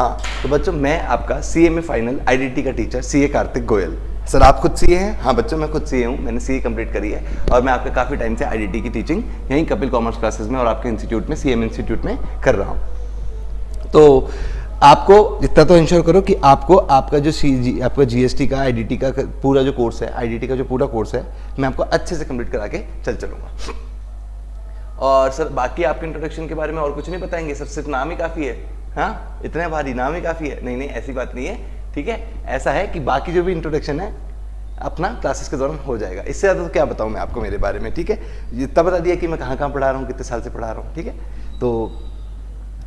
हाँ, तो बच्चों मैं आपका सीए में फाइनल आईडीटी का teacher CA Kartik Goyal. Sir आप खुद सीए हैं? हाँ बच्चों मैं खुद सीए हूँ, मैंने सीए कंप्लीट करी है और मैं आपके काफ़ी टाइम से आईडीटी की टीचिंग यहीं कपिल कॉमर्स क्लासेस में और आपके इंस्टीट्यूट में सीएम इंस्टीट्यूट में कर रहा हूँ। तो आपको इतना तो इंश्योर करो कि आपको आपका जो आपका जीएसटी का आईडीटी का पूरा जो कोर्स है, आईडीटी का जो पूरा कोर्स है, मैं आपको अच्छे से कंप्लीट करा के चलूँगा। और सर बाकी आपके इंट्रोडक्शन के बारे में और कुछ नहीं बताएंगे सर, सिर्फ नाम ही काफ़ी है? हाँ इतने भारी नाम ही काफ़ी है? नहीं नहीं ऐसी बात नहीं है, ठीक है। ऐसा है कि बाकी जो भी इंट्रोडक्शन है अपना क्लासेस के दौरान हो जाएगा, इससे ज़्यादा तो क्या बताऊँ मैं आपको मेरे बारे में, ठीक है। इतना बता दिया कि मैं कहाँ पढ़ा रहा हूँ, कितने साल से पढ़ा रहा हूँ, ठीक है। तो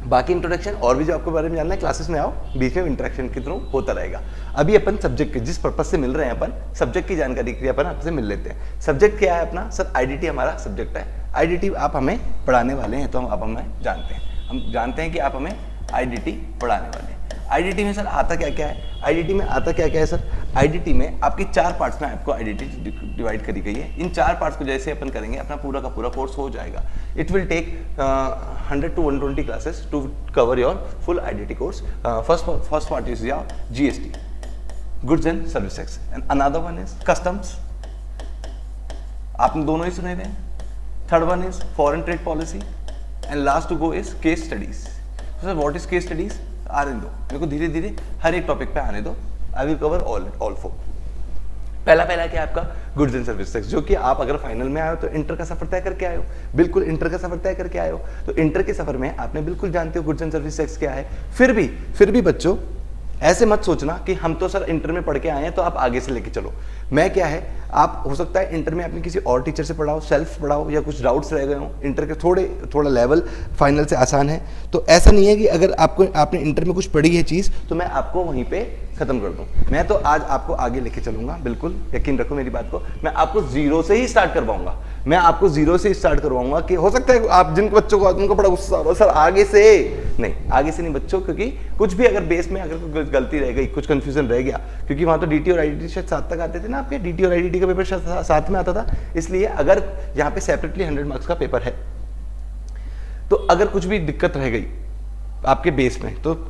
बाकी इंट्रोडक्शन और भी जो आपके बारे में जानना है क्लासेस में आओ, बीच में इंटरेक्शन के थ्रू होता रहेगा। अभी अपन सब्जेक्ट के जिस पर्पज से मिल रहे हैं, अपन सब्जेक्ट की जानकारी के लिए अपन आपसे मिल लेते हैं। सब्जेक्ट क्या है अपना? सर आईडीटी हमारा सब्जेक्ट है। आईडीटी आप हमें पढ़ाने वाले हैं, तो आप हमें जानते हैं कि आप हमें आईडीटी पढ़ाने वाले हैं। आईडीटी में सर आता क्या क्या है? आईडीटी में आता क्या क्या है सर? आईडीटी में आपकी 4 पार्ट्स में आपको आईडीटी डिवाइड करी गई है। इन 4 पार्ट्स को जैसे अपन करेंगे अपना पूरा का पूरा कोर्स हो जाएगा। It will take 100 to 120 classes to cover your full IDT course. First part is your GST, goods and service tax, and another one is customs. आपने दोनों ही सुने थे। Third one is foreign trade policy and last to go is case studies. Sir what is case studies? आने दो मेरे को, धीरे धीरे हर एक टॉपिक पे आने दो। I will cover all 4। पहला क्या है आपका? गुड्स एंड सर्विस टैक्स, जो कि आप अगर फाइनल में आए हो तो इंटर का सफर तय करके आए हो, बिल्कुल इंटर का सफर तय करके आए हो। तो इंटर के सफर में आपने बिल्कुल जानते हो गुड्स एंड सर्विस टैक्स क्या है। फिर भी बच्चों ऐसे मत सोचना कि हम तो सर इंटर में पढ़ के आए हैं तो आप आगे से लेके चलो। मैं क्या है, आप हो सकता है इंटर में आपने किसी और टीचर से पढ़ाओ, सेल्फ पढ़ाओ, या कुछ डाउट्स रह गए हो इंटर के, थोड़ा लेवल फाइनल से आसान है। तो ऐसा नहीं है कि अगर आपने इंटर में कुछ पढ़ी है चीज़ तो मैं आपको वहीं पे खत्म कर दूं। मैं तो आज आपको आगे लेके चलूंगा, बिल्कुल यकीन रखो मेरी बात को। मैं आपको जीरो से ही स्टार्ट करवाऊंगा, मैं आपको जीरो से स्टार्ट करवाऊंगा। कि हो सकता है आप जिन बच्चों को उनको बड़ा गुस्सा हो सर आगे से नहीं बच्चों, क्योंकि कुछ भी अगर बेस में अगर कोई गलती रह गई, कुछ कंफ्यूजन रह गया, क्योंकि वहां तो डीटी और आईडीटी शायद 7 तक आते थे ना आपके, डीटी और आईडीटी का पेपर साथ में आता था। इसलिए अगर यहाँ पे सेपरेटली 100 मार्क्स का पेपर है तो अगर कुछ भी दिक्कत रह गई आपके बेस में तो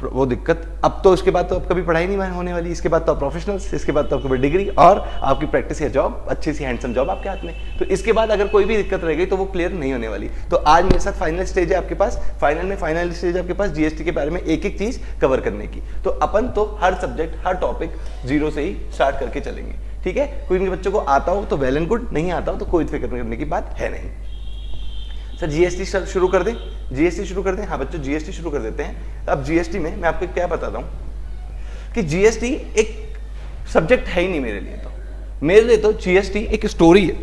वो दिक्कत अब तो उसके बाद तो अब कभी पढ़ाई नहीं होने वाली। इसके बाद तो आप प्रोफेशनल्स, इसके बाद तो आपको डिग्री और आपकी प्रैक्टिस या जॉब, अच्छी सी हैंडसम जॉब आपके हाथ में। तो इसके बाद अगर कोई भी दिक्कत रह गई तो वो क्लियर नहीं होने वाली। तो आज मेरे साथ फाइनल स्टेज है आपके पास, फाइनल स्टेज है आपके पास जीएसटी के बारे में एक एक चीज कवर करने की। तो अपन तो हर सब्जेक्ट हर टॉपिक जीरो से ही स्टार्ट करके चलेंगे, ठीक है। कोई भी बच्चों को आता हो तो वेल एंड गुड, नहीं आता हो तो कोई फिक्र करने की बात है नहीं। सर जीएसटी शुरू कर दें? जीएसटी शुरू कर दें? हाँ बच्चों जीएसटी शुरू कर देते हैं। अब जीएसटी में मैं आपको क्या बताता हूँ कि जीएसटी एक सब्जेक्ट है ही नहीं मेरे लिए तो जीएसटी एक स्टोरी है।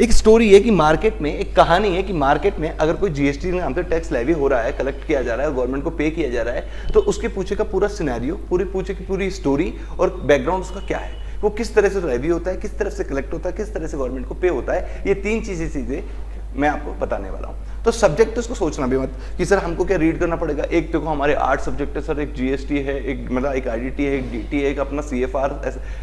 एक स्टोरी है कि मार्केट में एक कहानी है कि मार्केट में अगर कोई जीएसटी नाम से टैक्स लेवी हो रहा है, कलेक्ट किया जा रहा है, गवर्नमेंट को पे किया जा रहा है, तो उसके पीछे का पूरा सिनेरियो, पूरी स्टोरी और बैकग्राउंड उसका क्या है, वो किस तरह से लेवी होता है, किस तरह से कलेक्ट होता है, किस तरह से गवर्नमेंट को पे होता है, ये 3 चीजें मैं आपको बताने वाला हूं। तो सब्जेक्ट तो इसको सोचना भी मत कि सर हमको क्या रीड करना पड़ेगा। एक देखो हमारे 8 सब्जेक्ट है सर, एक जीएसटी है, एक मतलब एक आईडीटी है, एक डीटी है, एक अपना सीएफआर,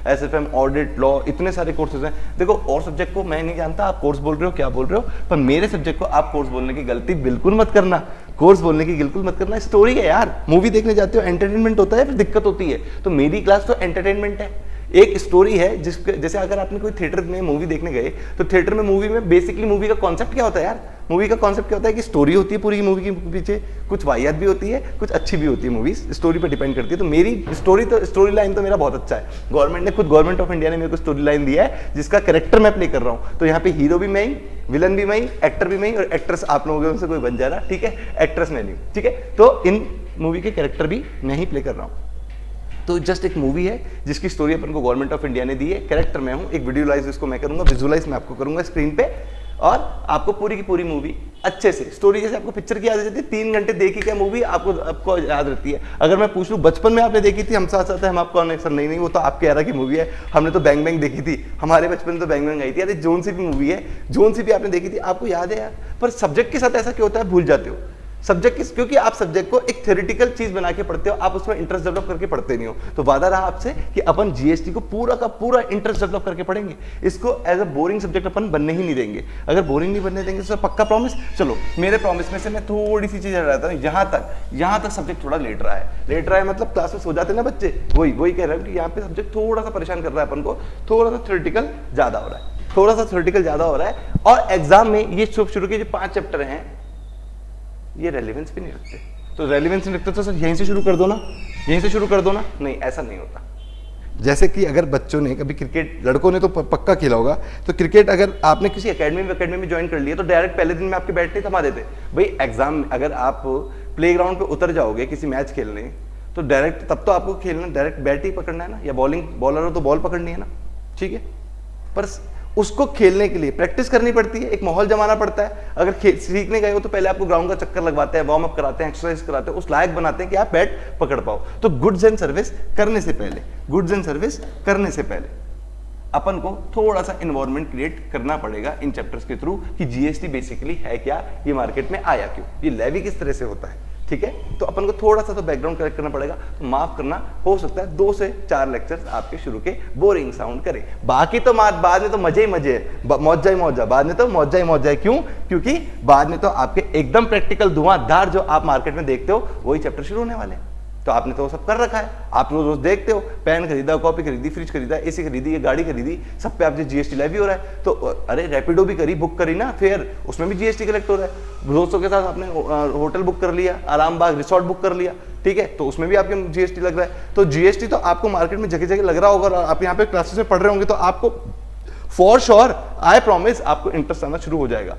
एसएफएम, ऑडिट, लॉ, इतने सारे कोर्सेज हैं। देखो और सब्जेक्ट को मैं नहीं जानता, आप कोर्स बोल रहे हो, क्या बोल रहे हो, पर मेरे सब्जेक्ट को आप कोर्स बोलने की गलती बिल्कुल मत करना, कोर्स बोलने की बिल्कुल मत करना। स्टोरी है यार, मूवी देखने जाते हो एंटरटेनमेंट होता है, फिर दिक्कत होती है। तो मेरी क्लास तो एंटरटेनमेंट है, एक स्टोरी है जिसके जैसे अगर आपने कोई थिएटर में मूवी देखने गए तो थिएटर में मूवी में बेसिकली मूवी का कॉन्सेप्ट क्या होता है यार? मूवी का कॉन्सेप्ट क्या होता है कि स्टोरी होती है पूरी मूवी के पीछे, कुछ वाहियात भी होती है, कुछ अच्छी भी होती है। मूवीज स्टोरी पे डिपेंड करती है। तो मेरी स्टोरी लाइन तो मेरा बहुत अच्छा है। गवर्नमेंट ऑफ इंडिया ने मेरे को स्टोरी लाइन दिया है जिसका कैरेक्टर मैं प्ले कर रहा हूँ। तो यहाँ पे हीरो भी मैं ही, विलन भी मैं ही, एक्टर भी मैं ही, और एक्ट्रेस आप लोगों से कोई बन जा रहा, ठीक है, एक्ट्रेस मैं नहीं, ठीक है। तो इन मूवी के कैरेक्टर भी मैं ही प्ले कर रहा हूँ। तो जस्ट एक मूवी है जिसकी स्टोरी अपन को गवर्नमेंट ऑफ इंडिया ने दी है, कैरेक्टर मैं हूं, एक विजुअलाइज इसको मैं करूंगा, विजुअलाइज मैं आपको करूंगा स्क्रीन पे, और आपको पूरी की पूरी मूवी अच्छे से स्टोरी जैसे आपको पिक्चर की याद रहती है। 3 घंटे देखी क्या मूवी आपको याद रहती है। अगर मैं पूछ लूं बचपन में आपने देखी थी हम साथ साथ, हम आपको सर नहीं वो तो आपके एरा की मूवी है, हमने तो बैंग बैंग देखी थी, हमारे बचपन में तो बैंग बैंग आई थी। अरे जोन सी भी मूवी है, जोन सी भी आपने देखी थी, आपको याद है यार। पर सब्जेक्ट के साथ ऐसा क्यों होता है, भूल जाते हो। सब्जेक्ट किस, क्योंकि आप सब्जेक्ट को एक थ्योरेटिकल चीज बना के पढ़ते हो, आप उसमें इंटरेस्ट डेवलप करके पढ़ते नहीं हो। तो वादा रहा आपसे कि अपन जीएसटी को पूरा का पूरा इंटरेस्ट डेवलप करके पढ़ेंगे, इसको एज अ बोरिंग सब्जेक्ट अपन बनने ही नहीं देंगे। अगर बोरिंग नहीं बनने देंगे तो पक्का प्रॉमिस। चलो मेरे प्रॉमिस में से मैं थोड़ी सी चीज रहता हूँ, यहाँ तक सब्जेक्ट थोड़ा लेट रहा है मतलब क्लास में सो जाते ना बच्चे, वही कह रहा हूँ कि यहाँ पे सब्जेक्ट थोड़ा सा परेशान कर रहा है अपन को, थोड़ा सा थ्योरेटिकल ज्यादा हो रहा है और एग्जाम में ये शुरू के जो 5 चैप्टर हैं ये रेलेवेंस भी नहीं रखते। तो रेलेवेंस नहीं रखते तो सर यहीं से शुरू कर दो ना, नहीं ऐसा नहीं होता। जैसे कि अगर बच्चों ने कभी क्रिकेट, लड़कों ने तो पक्का खेला होगा, तो क्रिकेट अगर आपने किसी एकेडमी में ज्वाइन कर लिया तो डायरेक्ट पहले दिन में आपके बैट नहीं थमा देते भाई। एग्जाम में अगर आप प्लेग्राउंड पे उतर जाओगे किसी मैच खेलने, तो डायरेक्ट तब तो आपको खेलना डायरेक्ट बैट ही पकड़ना है ना, या बॉलर हो तो बॉल पकड़नी है ना, ठीक है। पर उसको खेलने के लिए प्रैक्टिस करनी पड़ती है, एक माहौल जमाना पड़ता है। अगर सीखने गए हो तो पहले आपको ग्राउंड का चक्कर लगवाते हैं, वार्म अप कराते हैं, एक्सरसाइज कराते हैं, उस लायक बनाते हैं कि आप बैट पकड़ पाओ। तो गुड्स एंड सर्विस करने से पहले अपन को थोड़ा सा एनवायरनमेंट क्रिएट करना पड़ेगा इन चैप्टर्स के थ्रू कि जीएसटी बेसिकली है क्या, ये मार्केट में आया क्यों, ये लेवी किस तरह से होता है, ठीक है। तो अपन को थोड़ा सा तो बैकग्राउंड करेक्ट करना पड़ेगा। तो माफ करना, हो सकता है 2 से 4 लेक्चर्स आपके शुरू के बोरिंग साउंड करें, बाकी तो बाद में तो मजे ही मजे है, मौजा बाद में तो मौजा ही मौजा है। क्यों? क्योंकि बाद में तो आपके एकदम प्रैक्टिकल धुआंधार जो आप मार्केट में देखते हो वही चैप्टर शुरू होने वाले हैं। तो आपने तो वो सब कर रखा है, आप रोज देखते हो, पेन खरीदा, कॉपी खरीदी, फ्रिज खरीदा, एसी खरीदी, ये गाड़ी खरीदी, सब पे आप जो जीएसटी लेवी हो रहा है। तो अरे रैपिडो भी करी, बुक करी ना फेयर, उसमें भी जीएसटी कलेक्ट हो रहा है। दोस्तों के साथ आपने होटल बुक कर लिया, आरामबाग रिसोर्ट बुक कर लिया, ठीक है, तो उसमें भी आपके जीएसटी लग रहा है। तो जीएसटी तो आपको मार्केट में जगह जगह लग रहा होगा, और आप यहाँ पे क्लासेस में पढ़ रहे होंगे तो आपको फॉर श्योर, आई प्रॉमिस, आपको इंटरेस्ट आना शुरू हो जाएगा,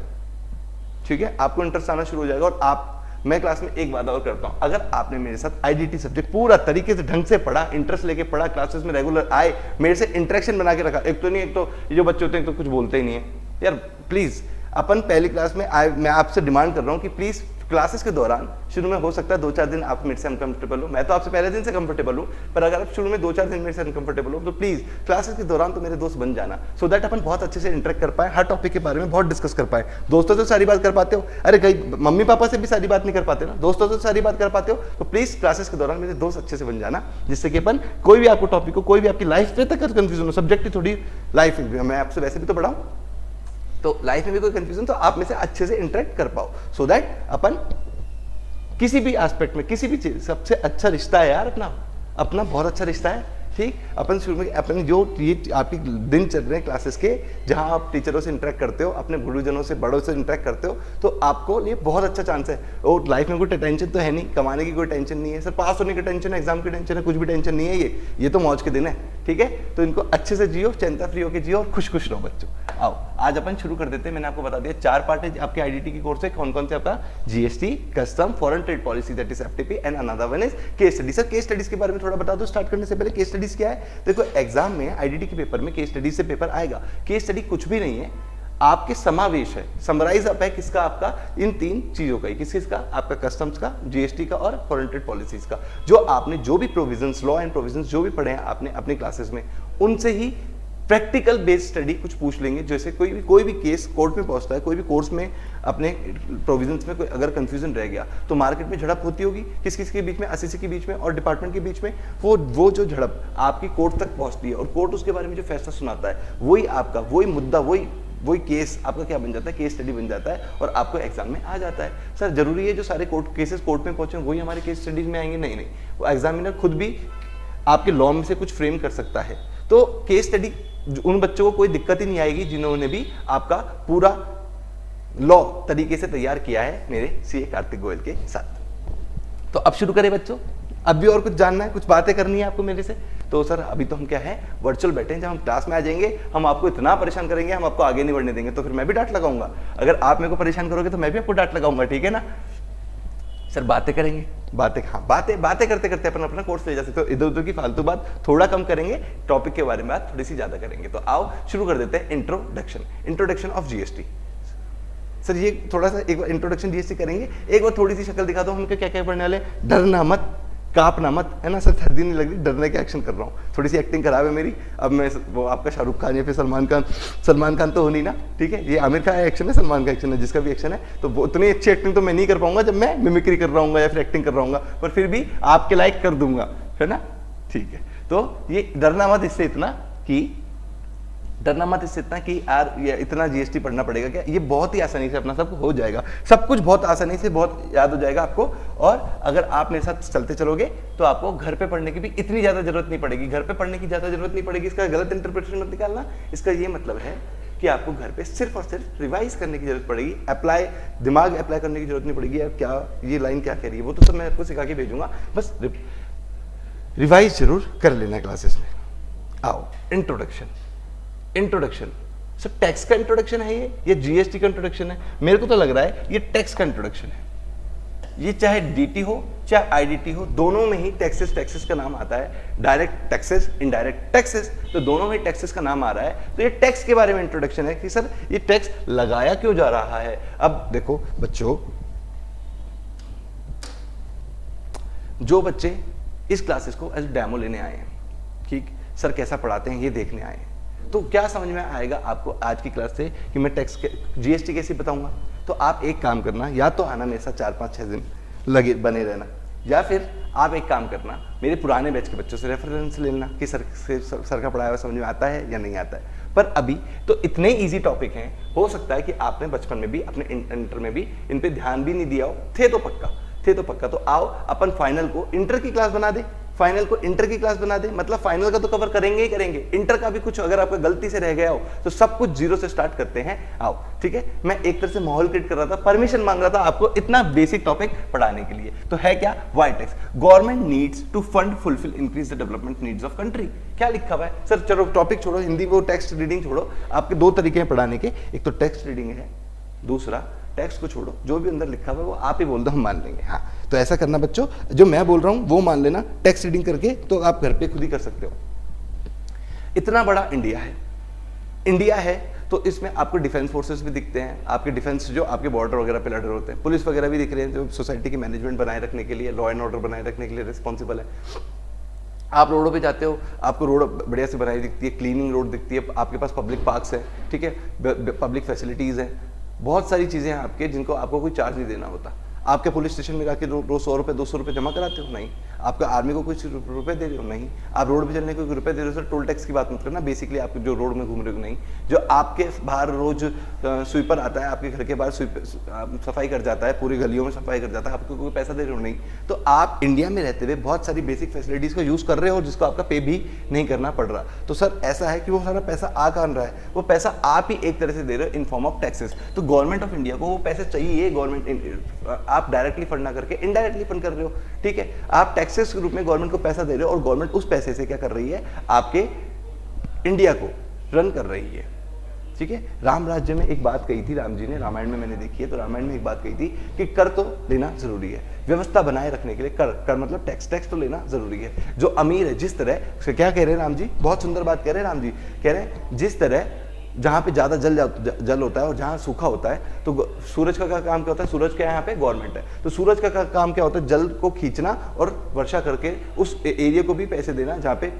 ठीक है, आपको इंटरेस्ट आना शुरू हो जाएगा। और मैं क्लास में एक बात और करता हूं, अगर आपने मेरे साथ आईडीटी सब्जेक्ट पूरा तरीके से ढंग से पढ़ा, इंटरेस्ट लेके पढ़ा, क्लासेस में रेगुलर आए, मेरे से इंटरेक्शन बना के रखा, एक तो ये जो बच्चे होते हैं तो कुछ बोलते ही नहीं है यार, प्लीज अपन पहली क्लास में मैं आपसे डिमांड कर रहा हूं कि प्लीज क्लासेस के दौरान शुरू में हो सकता है 2-4 दिन आप मेरे से अनकंफर्टेबल हो, मैं तो आपसे पहले दिन से कंफर्टेबल हूं, पर अगर आप शुरू में 2-4 दिन मेरे से अनकंफर्टेबल हो तो प्लीज क्लासेस के दौरान तो मेरे दोस्त बन जाना, सो दैट अपन बहुत अच्छे से इंटरेक्ट कर पाए, हर टॉपिक के बारे में बहुत डिस्कस कर पाए। दोस्तों से सारी बात कर पाते हो, अरे कई मम्मी पापा से भी सारी बात नहीं कर पाते ना, दोस्तों से सारी बात कर पाते हो, तो प्लीज क्लासेस के दौरान मेरे दोस्त अच्छे से बन जाना, जिससे कि अपन कोई भी आपको टॉपिक को, कोई भी आपकी लाइफ पे तक कंफ्यूजन हो, सब्जेक्ट की थोड़ी लाइफ, मैं आपसे वैसे भी तो पढ़ाऊं, तो लाइफ में भी कोई कंफ्यूजन तो आप में से अच्छे से इंटरेक्ट कर पाओ, सो दैट अपन किसी भी एस्पेक्ट में, किसी भी चीज, सबसे अच्छा रिश्ता है यार अपना बहुत अच्छा रिश्ता है, ठीक। अपन शुरू में अपने जो ये आपके दिन चल रहे हैं क्लासेस के, जहां आप टीचरों से इंटरेक्ट करते हो, अपने गुरुजनों से, बड़ों से इंटरेक्ट करते हो, तो आपको ये बहुत अच्छा चांस है। और लाइफ में कोई टेंशन तो है नहीं, कमाने की कोई टेंशन नहीं है, सर पास होने की टेंशन है, एग्जाम की टेंशन है, कुछ भी टेंशन नहीं है, ये तो मौज के दिन है, ठीक है। तो इनको अच्छे से जियो, चिंता फ्री होकर जियो और खुश रहो बच्चों। आओ आज अपन शुरू कर देते हैं। मैंने आपको बता दिया 4 पार्ट है आपके आईडीटी की कोर्स है, कौन कौन से आपका GST, custom, foreign trade policy that is FTP, and another one is case study. Sir case studies के बारे में थोड़ा बता दो स्टार्ट करने से पहले। केस स्टडीज क्या है? देखो एग्जाम में आईडीटी के पेपर में केस स्टडी से पेपर आएगा। केस स्टडी कुछ भी नहीं है, आपके समावेश है, समराइज अप है किसका, आपका इन 3 चीजों का, किसका, आपका कस्टम्स का, जीएसटी का और फॉरेन ट्रेड पॉलिसीज का। जो आपने जो भी प्रोविजंस, लॉ एंड प्रोविजंस जो भी पढ़े हैं आपने अपनी क्लासेस में, उनसे ही प्रैक्टिकल बेस्ड स्टडी कुछ पूछ लेंगे। जैसे कोई भी केस कोर्ट में पहुंचता है, कोई भी कोर्स में अपने प्रोविजंस में कोई अगर कंफ्यूजन रह गया तो मार्केट में झड़प होती होगी किस किस के बीच में, असीसी के बीच में और डिपार्टमेंट के बीच में। वो जो झड़प आपकी कोर्ट तक पहुंचती है और कोर्ट उसके बारे में जो फैसला सुनाता है, वही आपका, वही मुद्दा, वही केस आपका क्या बन जाता है, केस स्टडी बन जाता है और आपको एग्जाम में आ जाता है। सर जरूरी है जो सारे केसेस कोर्ट में पहुंचे वही हमारे केस स्टडीज में आएंगे? नहीं, वो एग्जामिनर खुद भी आपके लॉ में से कुछ फ्रेम कर सकता है। तो केस स्टडी उन बच्चों को कोई दिक्कत ही नहीं आएगी जिन्होंने भी आपका पूरा लॉ तरीके से तैयार किया है मेरे सीए कार्तिक गोयल के साथ। तो अब शुरू करें बच्चों, अब भी और कुछ जानना है, कुछ बातें करनी है आपको मेरे से? तो सर अभी तो हम क्या है, वर्चुअल बैठे हैं, जब हम क्लास में आ जाएंगे हम आपको इतना परेशान करेंगे, हम आपको आगे नहीं बढ़ने देंगे, तो फिर मैं भी डांट लगाऊंगा। अगर आप मेरे को परेशान करोगे तो मैं भी आपको डांट लगाऊंगा, ठीक है ना सर? बातें करेंगे, बातें करते करते अपन अपना कोर्स ले जा सकते हो। इधर उधर की फालतू बात थोड़ा कम करेंगे, टॉपिक के बारे में बात थोड़ी सी ज्यादा करेंगे। तो आओ शुरू कर देते हैं। Introduction of GST. सर ये थोड़ा सा एक बार इंट्रोडक्शन जीएसटी करेंगे, एक बार थोड़ी सी शक्ल दिखा दो, हम क्या क्या पढ़ने वाले। डरना मत, कांपना मत, है ना सर, सर्दी नहीं लग रही, डरने के एक्शन कर रहा हूँ, थोड़ी सी एक्टिंग खराब है मेरी, अब मैं वो आपका शाहरुख खान या फिर सलमान खान तो हो नहीं ना, ठीक है, ये आमिर का एक्शन है, सलमान का एक्शन है, जिसका भी एक्शन है, तो वो उतनी अच्छी एक्टिंग तो मैं नहीं कर पाऊंगा जब मैं मिमिक्री कर रहा हूँ या फिर एक्टिंग कर रहा हूँ, पर फिर भी आपके लायक कर दूंगा, है ना, ठीक है। तो ये डरना मत इससे इतना कि यार ये इतना जीएसटी पढ़ना पड़ेगा क्या, ये बहुत ही आसानी से अपना सब हो जाएगा, सब कुछ बहुत आसानी से बहुत याद हो जाएगा आपको। और अगर आप मेरे साथ चलते चलोगे तो आपको घर पे पढ़ने की भी इतनी ज्यादा जरूरत नहीं पड़ेगी, घर पे पढ़ने की ज्यादा जरूरत नहीं पड़ेगी, इसका गलत इंटरप्रिटेशन मत निकालना। इसका ये मतलब है कि आपको घर पे सिर्फ और सिर्फ रिवाइज करने की जरूरत पड़ेगी, दिमाग अप्लाई करने की जरूरत नहीं पड़ेगी। यार क्या ये लाइन क्या कह रही है, वो तो सब मैं आपको सिखा के भेजूंगा, बस रिवाइज जरूर कर लेना क्लासेस में। आओ इंट्रोडक्शन सर, टैक्स का इंट्रोडक्शन है ये जीएसटी का इंट्रोडक्शन है? मेरे को तो लग रहा है ये टैक्स का इंट्रोडक्शन है। ये चाहे डीटी हो चाहे आईडीटी हो, दोनों में ही टैक्सेस का नाम आता है, डायरेक्ट टैक्सेस, इनडायरेक्ट टैक्सेस, तो दोनों में टैक्सेस का नाम आ रहा है। तो ये टैक्स के बारे में इंट्रोडक्शन है कि सर ये टैक्स लगाया क्यों जा रहा है। अब देखो बच्चों, जो बच्चे इस क्लासेस को एज डेमो लेने आए हैं, ठीक, सर कैसा पढ़ाते हैं ये देखने आए हैं, तो क्या समझ में आएगा आपको आज की क्लास से कि मैं टैक्स जीएसटी कैसे बताऊंगा। तो आप एक काम करना, या तो आना मेरे साथ 4-5-6 दिन लगे बने रहना, या फिर आप एक काम करना मेरे पुराने बैच के बच्चों से रेफरेंस ले लेना कि सर का पढ़ाया हुआ समझ में आता है या नहीं आता है। पर अभी तो इतने इजी टॉपिक हैं, हो सकता है कि आपने बचपन में भी अपने इंटर में भी इन पे ध्यान भी नहीं दिया हो, थे तो पक्का। तो आओ अपन फाइनल को इंटर की क्लास बना दे, मतलब फाइनल का तो कवर करेंगे ही करेंगे, इंटर का भी कुछ अगर आपका गलती से रह गया हो तो सब कुछ जीरो से स्टार्ट करते हैं। आओ, ठीक है, मैं एक तरह से माहौल क्रिएट कर रहा था, परमिशन मांग रहा था आपको इतना बेसिक टॉपिक पढ़ाने के लिए। तो है क्या, why tax, government needs to fund fulfil increase the development needs of country. क्या लिखा हुआ है सर? चलो टॉपिक छोड़ो, हिंदी वो टेक्स्ट रीडिंग छोड़ो, आपके दो तरीके हैं पढ़ाने के, एक तो टेक्स्ट रीडिंग है, दूसरा टेक्स्ट को छोड़ो, जो भी अंदर लिखा हुआ है वो आप ही बोल दो, हम मान लेंगे। हाँ, तो ऐसा करना बच्चों, जो मैं बोल रहा हूं वो मान लेना, टेक्स्ट रीडिंग करके तो आप घर पे खुद ही कर सकते हो। इतना बड़ा इंडिया है तो इसमें आपको डिफेंस फोर्सेस भी दिखते हैं, आपके डिफेंस जो आपके बॉर्डर वगैरह पे लड़ रहे होते हैं, पुलिस वगैरह भी दिख रहे हैं जो सोसाइटी की मैनेजमेंट बनाए रखने के लिए, लॉ एंड ऑर्डर बनाए रखने के लिए रिस्पॉन्सिबल है। आप रोडों पे जाते हो, आपको रोड बढ़िया से बनाई दिखती है, क्लीनिंग रोड दिखती है, आपके पास पब्लिक पार्क्स है, ठीक है, पब्लिक फैसिलिटीज़ हैं, बहुत सारी चीज़ें हैं आपके जिनको आपको कोई चार्ज नहीं देना होता। आपके पुलिस स्टेशन में जाके रोज 100 रुपये 200 रुपये जमा कराते हो? नहीं। आपका आर्मी को कुछ रुपए दे रहे हो? नहीं। आप रोड पे चलने को कोई रुपए दे रहे हो? सर टोल टैक्स की बात मत करना, बेसिकली आप जो रोड में घूम रहे हो नहीं, जो आपके बाहर रोज स्वीपर आता है आपके घर के बाहर सफाई कर जाता है, पूरी गलियों में सफाई कर जाता है, आपको कोई पैसा दे रहे हो? नहीं। तो आप इंडिया में रहते हुए बहुत सारी बेसिक फैसिलिटीज को यूज कर रहे हो जिसको आपका पे भी नहीं करना पड़ रहा। तो सर ऐसा है कि वो सारा पैसा आ कहाँ रहा है? वो पैसा आप ही एक तरह से दे रहे हो इन फॉर्म ऑफ टैक्सेस। तो गवर्नमेंट ऑफ इंडिया को वो पैसे चाहिए, गवर्नमेंट आप डायरेक्टली फंड ना करके इनडायरेक्टली फंड कर रहे हो, ठीक है। आप टैक्सेस के रूप में गवर्नमेंट को पैसा दे रहे हो और गवर्नमेंट उस पैसे से क्या कर रही है? आपके इंडिया को रन कर रही है, ठीक है। राम राज्य में एक बात कही थी राम जी ने, रामायण में मैंने देखी है, तो रामायण में एक बात कही थी कि कर तो लेना जरूरी है, व्यवस्था बनाए रखने के लिए कर मतलब टैक्स तो लेना जरूरी है। जो अमीर है, जिस तरह क्या कह रहे हैं राम जी, बहुत सुंदर बात कह रहे हैं राम जी, कह रहे हैं जिस तरह जहाँ पे ज्यादा जल होता है और जहाँ सूखा होता है, तो सूरज का काम क्या होता है? सूरज क्या यहाँ पे गवर्नमेंट है, तो सूरज का काम क्या होता है? जल को खींचना और वर्षा करके उस एरिया को भी पैसे देना जहाँ पे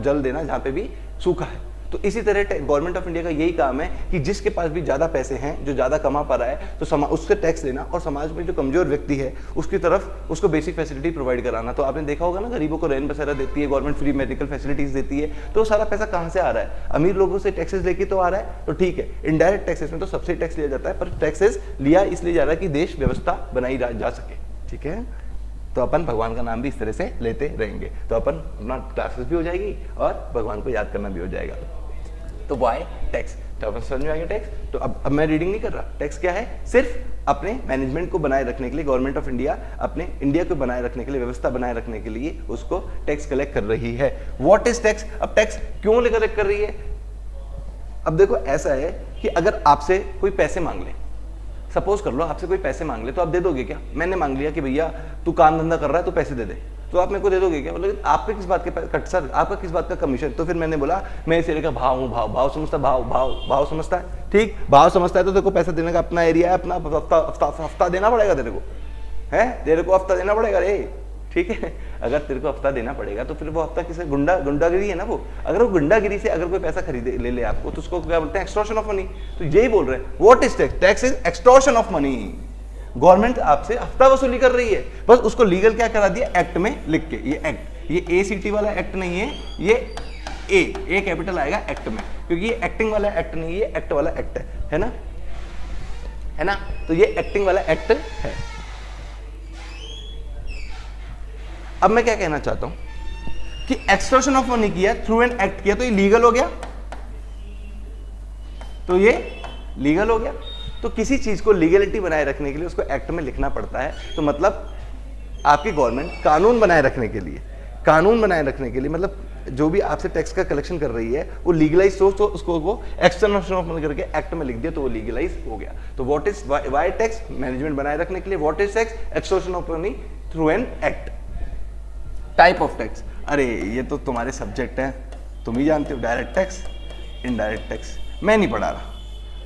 जल देना, जहाँ पे भी सूखा है। तो इसी तरह गवर्नमेंट ऑफ इंडिया का यही काम है कि जिसके पास भी ज्यादा पैसे हैं, जो ज्यादा कमा पा रहा है, तो उससे टैक्स लेना और समाज में जो कमजोर व्यक्ति है उसकी तरफ उसको बेसिक फैसिलिटी प्रोवाइड कराना। तो आपने देखा होगा ना, गरीबों को रेन बसेरा देती है गवर्नमेंट, फ्री मेडिकल फैसिलिटीज देती है, तो सारा पैसा कहाँ से आ रहा है? अमीर लोगों से टैक्सेस लेके तो आ रहा है, तो ठीक है। इनडायरेक्ट टैक्सेस में तो सबसे टैक्स लिया जाता है, पर टैक्सेस लिया इसलिए जा रहा है कि देश व्यवस्था बनाई जा सके, ठीक है। तो अपन भगवान का नाम भी इस तरह से लेते रहेंगे, तो अपन अपना क्लासेस भी हो जाएगी और भगवान को याद करना भी हो जाएगा। तो वाई टैक्स, तो अपन समझ में आ गया टैक्स। तो अब मैं रीडिंग नहीं कर रहा, टैक्स क्या है? सिर्फ अपने मैनेजमेंट को बनाए रखने के लिए गवर्नमेंट ऑफ इंडिया अपने इंडिया को बनाए रखने के लिए, व्यवस्था बनाए रखने के लिए उसको टैक्स कलेक्ट कर रही है। What is tax? अब टैक्स क्यों कलेक्ट कर रही है? अब देखो ऐसा है कि अगर आपसे कोई पैसे मांग ले, सपोज कर लो आपसे कोई पैसे मांग ले, तो आप दे दोगे क्या? मैंने मांग लिया कि भैया तू काम धंधा कर रहा है तो पैसे दे दे, तो आप मेरे को दे दोगे क्या? मतलब आपके किस बात के सर आपका किस बात का कमीशन? तो फिर मैंने बोला मैं इस एरिया का भाव हूँ, भाव समझता, भाव समझता है, ठीक, भाव समझता है, तो तेरे को पैसा देने का अपना एरिया है, अपना हफ्ता देना पड़ेगा तेरे को, है तेरे को हफ्ता देना पड़ेगा रे, ठीक है। अगर तेरे को हफ्ता देना पड़ेगा तो फिर वो हफ्ता किसी गुंडागिरी है ना वो। अगर वो गुंडागिरी से अगर कोई पैसा खरीदे ले ले आपको, तो उसको क्या बोलते हैं? Extortion of money. तो यही बोल रहे हैं, what is tax? Tax is extortion of money. Government आपसे हफ्ता वसूली कर रही है, बस उसको लीगल क्या करा दिया? एक्ट में लिख के। ये एक्ट, ये ACT वाला एक्ट नहीं है, ये ए कैपिटल आएगा एक्ट में, क्योंकि ये एक्टिंग वाला एक्ट नहीं है, ये एक्ट वाला एक्ट है ना, है ना। तो ये एक्टिंग वाला एक्ट है। अब मैं क्या कहना चाहता हूं कि एक्सटॉर्शन ऑफ मनी किया थ्रू एन एक्ट किया, तो ये लीगल हो गया, तो ये लीगल हो गया। तो किसी चीज को लीगलिटी बनाए रखने के लिए उसको एक्ट में लिखना पड़ता है। तो मतलब आपकी गवर्नमेंट कानून बनाए रखने के लिए, मतलब जो भी आपसे टैक्स का कलेक्शन कर रही है वो लीगलाइज सोच, तो उसको वो एक्सटर्नल ऑफ मनी करके एक्ट में लिख दिया, तो वो लीगलाइज हो गया। तो what is why tax? Management बनाए रखने के लिए। What is tax? Extortion of money through an act. Type of tax, अरे ये तो तुम्हारे सब्जेक्ट है, तुम ही जानते हो। डायरेक्ट टैक्स, इनडायरेक्ट टैक्स, मैं नहीं पढ़ा रहा।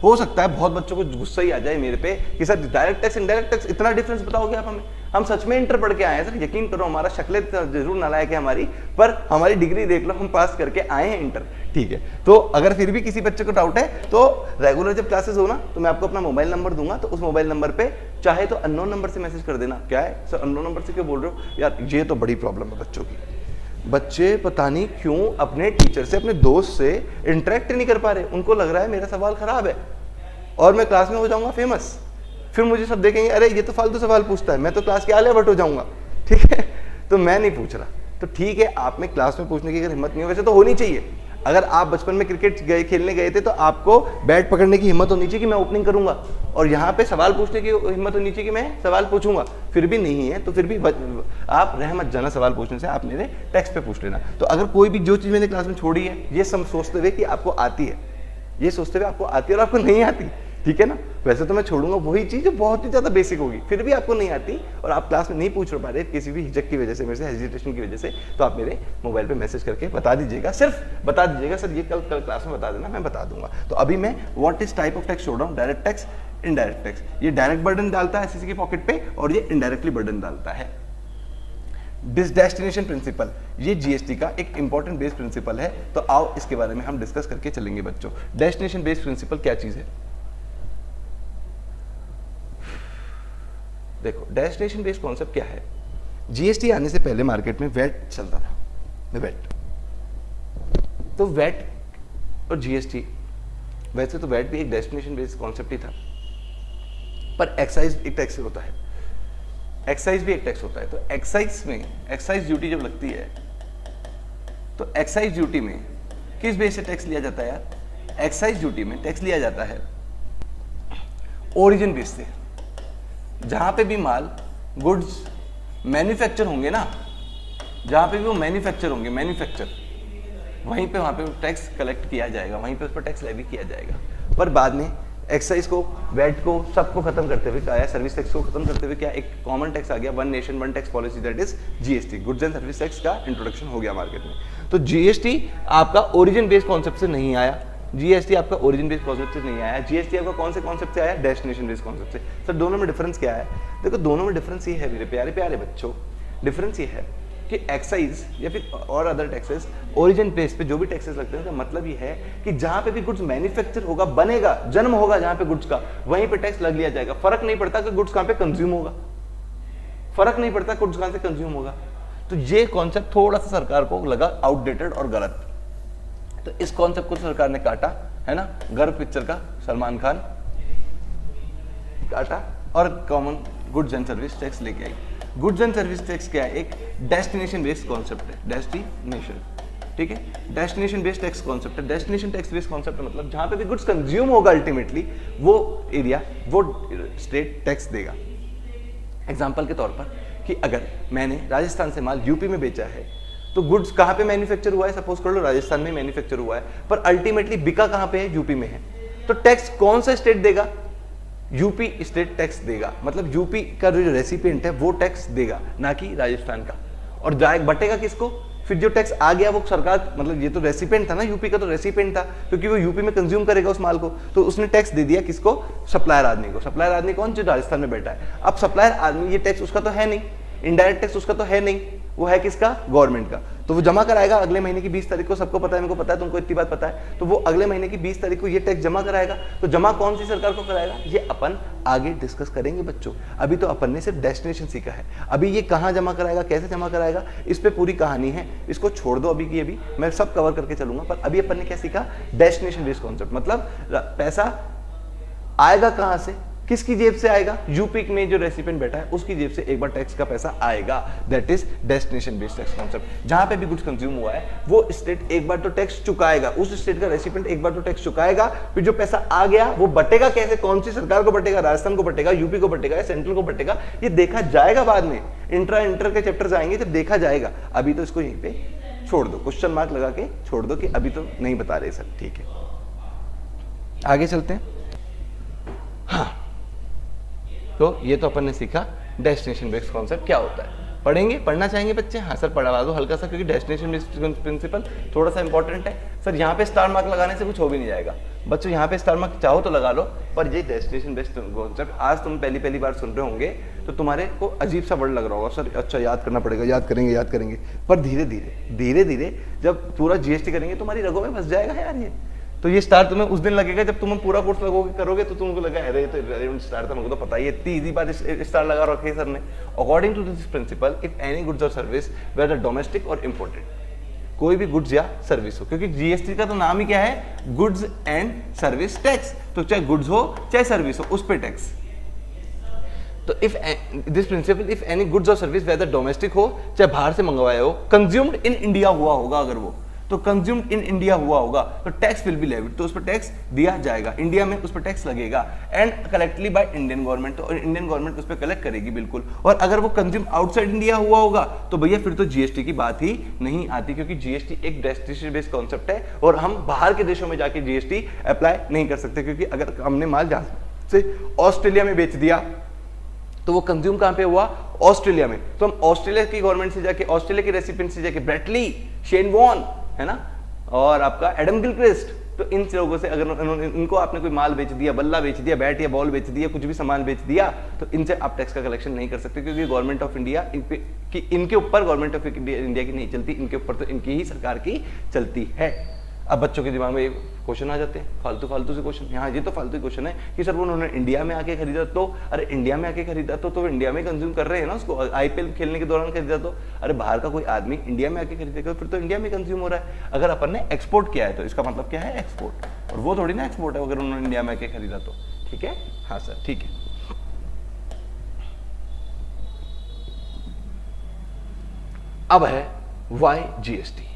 हो सकता है बहुत बच्चों को गुस्सा ही आ जाए मेरे पे कि sir direct tax indirect tax इतना डिफरेंस बताओगे आप हमें? हम सच में इंटर पढ़ के आए हैं सर, यकीन करो। हमारा शक्लें जरूर नालायक है हमारी, पर हमारी डिग्री देख लो, हम पास करके आए हैं इंटर, ठीक है। तो अगर फिर भी किसी बच्चे को डाउट है तो रेगुलर जब क्लासेस हो ना, तो मैं आपको अपना मोबाइल नंबर दूंगा, तो उस मोबाइल नंबर पे चाहे तो अननोन नंबर से मैसेज कर देना। क्या है सर अननोन नंबर से क्यों बोल रहे हो? यार ये तो बड़ी प्रॉब्लम है बच्चों की। बच्चे पता नहीं क्यों अपने टीचर से, अपने दोस्त से इंटरेक्ट नहीं कर पा रहे। उनको लग रहा है मेरा सवाल खराब है और मैं क्लास में हो जाऊंगा फेमस, फिर मुझे सब देखेंगे अरे ये तो फालतू सवाल पूछता है, मैं तो क्लास के आलिया भट्ट हो जाऊंगा, ठीक है। तो मैं नहीं पूछ रहा। तो ठीक है, आप में क्लास में पूछने की अगर हिम्मत नहीं हो, वैसे तो होनी चाहिए। अगर आप बचपन में क्रिकेट खेलने गए थे तो आपको बैट पकड़ने की हिम्मत होनी चाहिए कि मैं ओपनिंग करूंगा, और यहाँ पे सवाल पूछने की हिम्मत होनी चाहिए कि मैं सवाल पूछूंगा। फिर भी नहीं है तो फिर भी आप रह मत जाना सवाल पूछने से, आप मेरे टेक्स्ट पे पूछ लेना। तो अगर कोई भी जो चीज़ मैंने क्लास में छोड़ी है, ये सब सोचते हुए कि आपको आती है, ये सोचते हुए आपको आती है और आपको नहीं आती, ठीक है ना। वैसे तो मैं छोड़ूंगा वही चीज़ जो बहुत ही ज़्यादा बेसिक होगी, फिर भी आपको नहीं आती और आप क्लास में नहीं पूछ पा रहे किसी भी हिचक की वजह से, मेरे से हेजिटेशन की वजह से, तो आप मेरे मोबाइल पे मैसेज करके बता दीजिएगा। सिर्फ बता दीजिएगा सर ये कल क्लास में बता देना, मैं बता दूंगा। तो अभी मैं what is type of tax छोड़ रहा हूँ, डायरेक्ट टैक्स, इनडायरेक्ट टैक्स। ये डायरेक्ट बर्डन डालता है एसएससी के पॉकेट पे और ये इनडायरेक्टली बर्डन डालता है। डेस्टिनेशन प्रिंसिपल, ये जीएसटी का एक इंपॉर्टेंट बेस प्रिंसिपल है। तो आओ इसके बारे में हम डिस्कस करके चलेंगे बच्चों। डेस्टिनेशन बेस्ड प्रिंसिपल क्या चीज है? देखो, डेस्टिनेशन बेस्ड कॉन्सेप्ट क्या है? जीएसटी आने से पहले मार्केट में वैट चलता था, वैट। तो वैट और जीएसटी, वैसे तो वैट भी एक डेस्टिनेशन बेस्ड कॉन्सेप्ट ही था, पर एक्साइज एक टैक्स होता है, एक्साइज भी एक टैक्स होता है। तो एक्साइज में एक्साइज ड्यूटी जब लगती है, तो एक्साइज ड्यूटी में किस बेस से टैक्स लिया जाता है यार? एक्साइज ड्यूटी में टैक्स लिया जाता है ओरिजिन बेस से। जहां पे भी माल गुड्स मैन्युफैक्चर होंगे ना, जहां पे भी वो मैन्युफैक्चर होंगे, मैन्युफैक्चर, वहीं पे वहां पे टैक्स कलेक्ट किया जाएगा, वहीं पे उस पर टैक्स लेवी किया जाएगा। पर बाद में एक्साइज को, वैट को, सबको खत्म करते हुए क्या है, सर्विस टैक्स को खत्म करते हुए क्या एक कॉमन टैक्स आ गया, one nation one tax policy, that is GST, goods and service tax का इंट्रोडक्शन हो गया मार्केट में। तो जीएसटी आपका ओरिजिन बेस्ड कॉन्सेप्ट से नहीं आया, जीएसटी आपका ओरिजिन बेस्ड कॉन्सेप्ट से नहीं आया। जीएसटी आपका कौन से कॉन्सेप्ट से आया? डेस्टिनेशन बेस्ड कॉन्सेप्ट से। सर दोनों में डिफरेंस क्या है? देखो दोनों में डिफरेंस ये है मेरे प्यारे प्यारे बच्चों, डिफरेंस ये है कि एक्साइज या फिर और अदर टैक्सेस ओरिजिन बेस पे जो भी टैक्सेस लगते हैं, उसका मतलब ये है कि जहां पे भी गुड्स मैन्युफैक्चर होगा, बनेगा, जन्म होगा जहां पे गुड्स का, वहीं पे टैक्स लग लिया जाएगा। फर्क नहीं पड़ता कि गुड्स कहां पे कंज्यूम होगा, फर्क नहीं पड़ता गुड्स कहां से कंज्यूम होगा। तो ये कॉन्सेप्ट थोड़ा सा सरकार को लगा आउटडेटेड और गलत, तो इस कॉन्सेप्ट को सरकार ने काटा, है ना। गर्व पिक्चर का सलमान खान काटा और common goods and service tax लेके आई। गुड्स एंड सर्विस टैक्स क्या है? एक डेस्टिनेशन बेस्ड कॉन्सेप्ट है, डेस्टिनेशन, ठीक है। डेस्टिनेशन बेस्ड टैक्स कॉन्सेप्ट है। डेस्टिनेशन टैक्स बेस्ड कॉन्सेप्ट मतलब जहां पे भी गुड्स कंज्यूम होगा अल्टीमेटली, वो एरिया, वो स्टेट टैक्स देगा। एग्जांपल के तौर पर कि अगर मैंने राजस्थान से माल यूपी में बेचा है, तो गुड्स कहां पे मैन्युफैक्चर हुआ है? सपोज कर लो राजस्थान में मैन्युफैक्चर हुआ है, पर अल्टीमेटली बिका कहां पे है? यूपी में है। तो टैक्स कौन सा स्टेट देगा? यूपी स्टेट टैक्स देगा, मतलब यूपी का जो रेसिपिएंट है वो टैक्स देगा, ना कि राजस्थान का। और बटेगा किसको? फिर जो टैक्स आ गया वो सरकार, मतलब ये तो रेसिपिएंट था ना, यूपी का तो रेसिपिएंट था, क्योंकि वो यूपी में कंज्यूम करेगा उस माल को, तो उसने टैक्स दे दिया किसको? सप्लायर आदमी को। सप्लायर आदमी कौन? जो राजस्थान में बैठा है। अब सप्लायर आदमी, ये टैक्स उसका तो है नहीं, इनडायरेक्ट टैक्स उसका तो है नहीं, वो है किसका, गवर्नमेंट का। तो वो जमा कराएगा अगले महीने की 20 तारीख को, सबको पता है, मेरे को पता है, तुमको इतनी बात पता है, तो वो अगले महीने की 20 तारीख को ये टैक्स जमा कराएगा। तो जमा कौन सी सरकार को कराएगा, ये अपन आगे डिस्कस करेंगे बच्चों। अभी तो अपन ने सिर्फ डेस्टिनेशन सीखा है, अभी ये कहाँ जमा कराएगा, कैसे जमा कराएगा, इस पे पूरी कहानी है, इसको छोड़ दो अभी की अभी, मैं सब कवर करके चलूंगा। पर अभी अपन ने क्या सीखा, डेस्टिनेशन बेस्ड कॉन्सेप्ट, मतलब पैसा आएगा कहां से, किसकी जेब से आएगा, यूपी में जो रेसिपिएंट बैठा है उसकी जेब से एक बार टैक्स का पैसा आएगा, that is destination based tax concept. जहां पे भी गुड्स कंज्यूम हुआ है वो स्टेट एक बार तो टैक्स चुकाएगा, उस स्टेट का रेसिपिएंट एक बार तो टैक्स चुकाएगा, फिर जो पैसा आ गया वो बटेगा कैसे, कौन सी सरकार को बटेगा, राजस्थान को बटेगा, यूपी को बटेगा या सेंट्रल को बटेगा, ये देखा जाएगा बाद में, इंटर के चैप्टर्स आएंगे जब देखा जाएगा। अभी तो इसको यहीं पे छोड़ दो, क्वेश्चन मार्क लगा के छोड़ दो कि अभी तो नहीं बता रहे सर, ठीक है। आगे चलते हैं। हाँ, तो ये तो अपन ने सीखा डेस्टिनेशन बेस्ड कॉन्सेप्ट क्या होता है, पढ़ेंगे, पढ़ना चाहेंगे बच्चे, हाँ सर पढ़वा दो हल्का सा, क्योंकि डेस्टिनेशन बेस्ड प्रिंसिपल थोड़ा सा इंपॉर्टेंट है सर। यहाँ पे स्टार मार्क लगाने से कुछ हो भी नहीं जाएगा बच्चों, यहाँ पे स्टार मार्क चाहो तो लगा लो, पर ये डेस्टिनेशन बेस्ड कॉन्सेप्ट आज तुम पहली बार सुन रहे होंगे तो तुम्हारे को अजीब सा वर्ड लग रहा होगा, सर अच्छा याद करना पड़ेगा, याद करेंगे, पर धीरे धीरे जब पूरा जीएसटी करेंगे तुम्हारी रगों में बस जाएगा यार ये। तो ये स्टार तुम्हें उस दिन लगेगा जब तुम पूरा कोर्स करोगे तो तुमको लगा अरे तो रेलेवेंट स्टार था, मुझे तो पता ही है, इतनी इजी बात स्टार लगा रखे सर ने। According to this principle, if any goods और सर्विस वेदर डोमेस्टिक और इंपोर्टेड, कोई भी गुड्स या सर्विस हो, क्योंकि जीएसटी का तो नाम ही क्या है, गुड्स एंड सर्विस टैक्स, तो चाहे गुड्स हो चाहे सर्विस हो उस पर टैक्स। तो if this principle, if any goods और सर्विस वेदर डोमेस्टिक हो चाहे बाहर से मंगवाया हो, कंज्यूम्ड इन इंडिया हुआ होगा, अगर वो तो कंज्यूम्ड इन इंडिया हुआ होगा तो टैक्स विल बी लेविड, तो उस पर टैक्स दिया जाएगा, इंडिया में उस पर टैक्स लगेगा, एंड कलेक्टली बाय इंडियन गवर्नमेंट, तो इंडियन गवर्नमेंट उस पर कलेक्ट करेगी बिल्कुल। और अगर वो कंज्यूम आउटसाइड इंडिया हुआ होगा तो भैया फिर तो जीएसटी की बात ही नहीं आती, क्योंकि जीएसटी एक डेस्टिनेशन बेस्ड कॉन्सेप्ट है और हम बाहर के देशों में जाके जीएसटी अप्लाई नहीं कर सकते, क्योंकि अगर हमने माल जहां से ऑस्ट्रेलिया में बेच दिया तो वो कंज्यूम कहां पे हुआ, ऑस्ट्रेलिया में, तो हम ऑस्ट्रेलिया की गवर्नमेंट से जाके, ऑस्ट्रेलिया के रेसिपिएंट से जाके, ब्रेटली, शेन वॉन है ना, और आपका एडम गिलक्रिस्ट, तो इन लोगों से अगर इनको आपने कोई माल बेच दिया, बल्ला बेच दिया, बैट या बॉल बेच दिया, कुछ भी सामान बेच दिया, तो इनसे आप टैक्स का कलेक्शन नहीं कर सकते, क्योंकि गवर्नमेंट ऑफ इंडिया इनके ऊपर गवर्नमेंट ऑफ इंडिया की नहीं चलती, इनके ऊपर तो इनकी ही सरकार की चलती है। अब बच्चों के दिमाग में क्वेश्चन आ जाते हैं, फालतू से क्वेश्चन, हाँ ये तो फालतू क्वेश्चन है कि सर वो उन्होंने इंडिया में आके खरीदा, तो अरे इंडिया में आके खरीदा तो इंडिया में कंज्यूम कर रहे हैं ना उसको, आईपीएल खेलने के दौरान खरीदा, तो अरे बाहर का कोई आदमी इंडिया में आके खरीदेगा फिर तो इंडिया में कंज्यूम हो रहा है। अगर अपन ने एक्सपोर्ट किया है तो इसका मतलब क्या है, एक्सपोर्ट, और वो थोड़ी ना एक्सपोर्ट है अगर उन्होंने इंडिया में आके खरीदा तो, ठीक है, हाँ सर ठीक है। अब है वाई जीएसटी,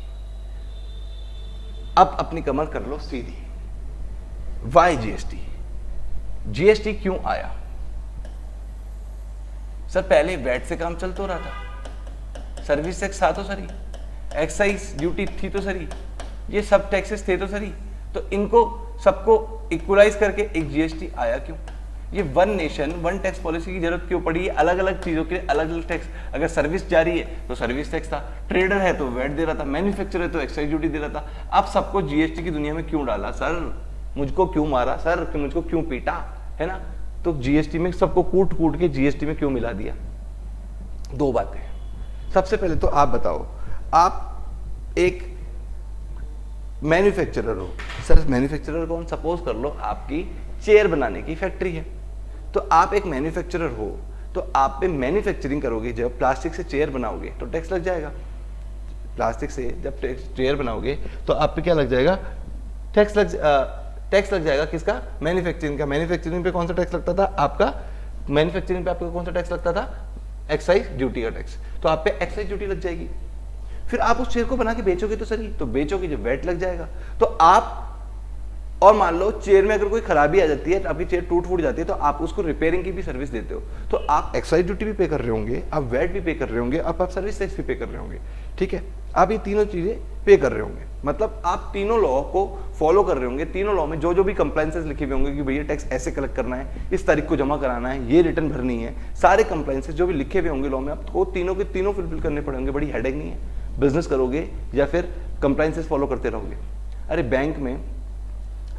अब अपनी कमर कर लो सीधी, वाई जीएसटी, जीएसटी क्यों आया सर, पहले वैट से काम चल तो रहा था, सर्विस टैक्स था तो सरी, एक्साइज ड्यूटी थी तो सरी, ये सब टैक्सेस थे तो सरी, तो इनको सबको इक्वलाइज करके एक जीएसटी आया क्यों, ये one nation one tax policy की जरूरत क्यों पड़ी है, अलग अलग चीजों के लिए अलग अलग टैक्स, अगर सर्विस जा रही है तो सर्विस टैक्स था, ट्रेडर है तो वैट दे रहा था, मैन्युफैक्चरर है तो एक्साइज ड्यूटी दे रहा था, अब सबको जीएसटी की दुनिया में क्यों डाला सर, मुझको क्यों मारा सर, कि मुझको क्यों पीटा, है ना, तो जीएसटी में सबको कूट के जीएसटी में क्यों मिला दिया। दो बातें, सबसे पहले तो आप बताओ, आप एक मैन्युफैक्चरर हो, सर मैन्युफैक्चरर कौन, सपोज कर लो आपकी चेयर बनाने की फैक्ट्री है, तो आप एक मैन्युफैक्चरर हो तो आप पे मैन्युफैक्चरिंग करोगे, जब प्लास्टिक से चेयर बनाओगे तो टैक्स लग जाएगा, प्लास्टिक से जब चेयर बनाओगे तो आप पे क्या लग जाएगा, टैक्स लग जाएगा, किसका, मैन्युफैक्चरिंग का। मैन्युफैक्चरिंग पे कौन सा टैक्स लगता था आपका, मैन्युफैक्चरिंग पे आपका कौन सा टैक्स लगता था, एक्साइज ड्यूटी का टैक्स, तो आप पे एक्साइज ड्यूटी लग जाएगी। फिर आप उस चेयर को बना के बेचोगे तो सही, तो बेचोगे जब वैट लग जाएगा, तो आप, और मान लो चेयर में अगर कोई खराबी आ जाती है, आपकी चेयर टूट फूट जाती है, तो आप उसको रिपेयरिंग की भी सर्विस देते हो, तो आप एक्साइज ड्यूटी भी पे कर रहे होंगे, आप वैट भी पे कर रहे होंगे, आप सर्विस टैक्स भी पे कर रहे होंगे, ठीक है, आप ये तीनों चीजें पे कर रहे होंगे, मतलब आप तीनों लॉ को फॉलो कर रहे होंगे, तीनों लॉ में जो जो भी कंप्लायंसेस लिखे हुए होंगे कि भैया टैक्स ऐसे कलेक्ट करना है, इस तारीख को जमा कराना है, ये रिटर्न भरनी है, सारे कंप्लायंसेस जो भी लिखे हुए होंगे लॉ में, आपको तीनों के तीनों फुलफिल करने पड़ेंगे, बड़ी हेडेक नहीं है, बिजनेस करोगे या फिर कंप्लायंसेस फॉलो करते रहोगे। अरे बैंक में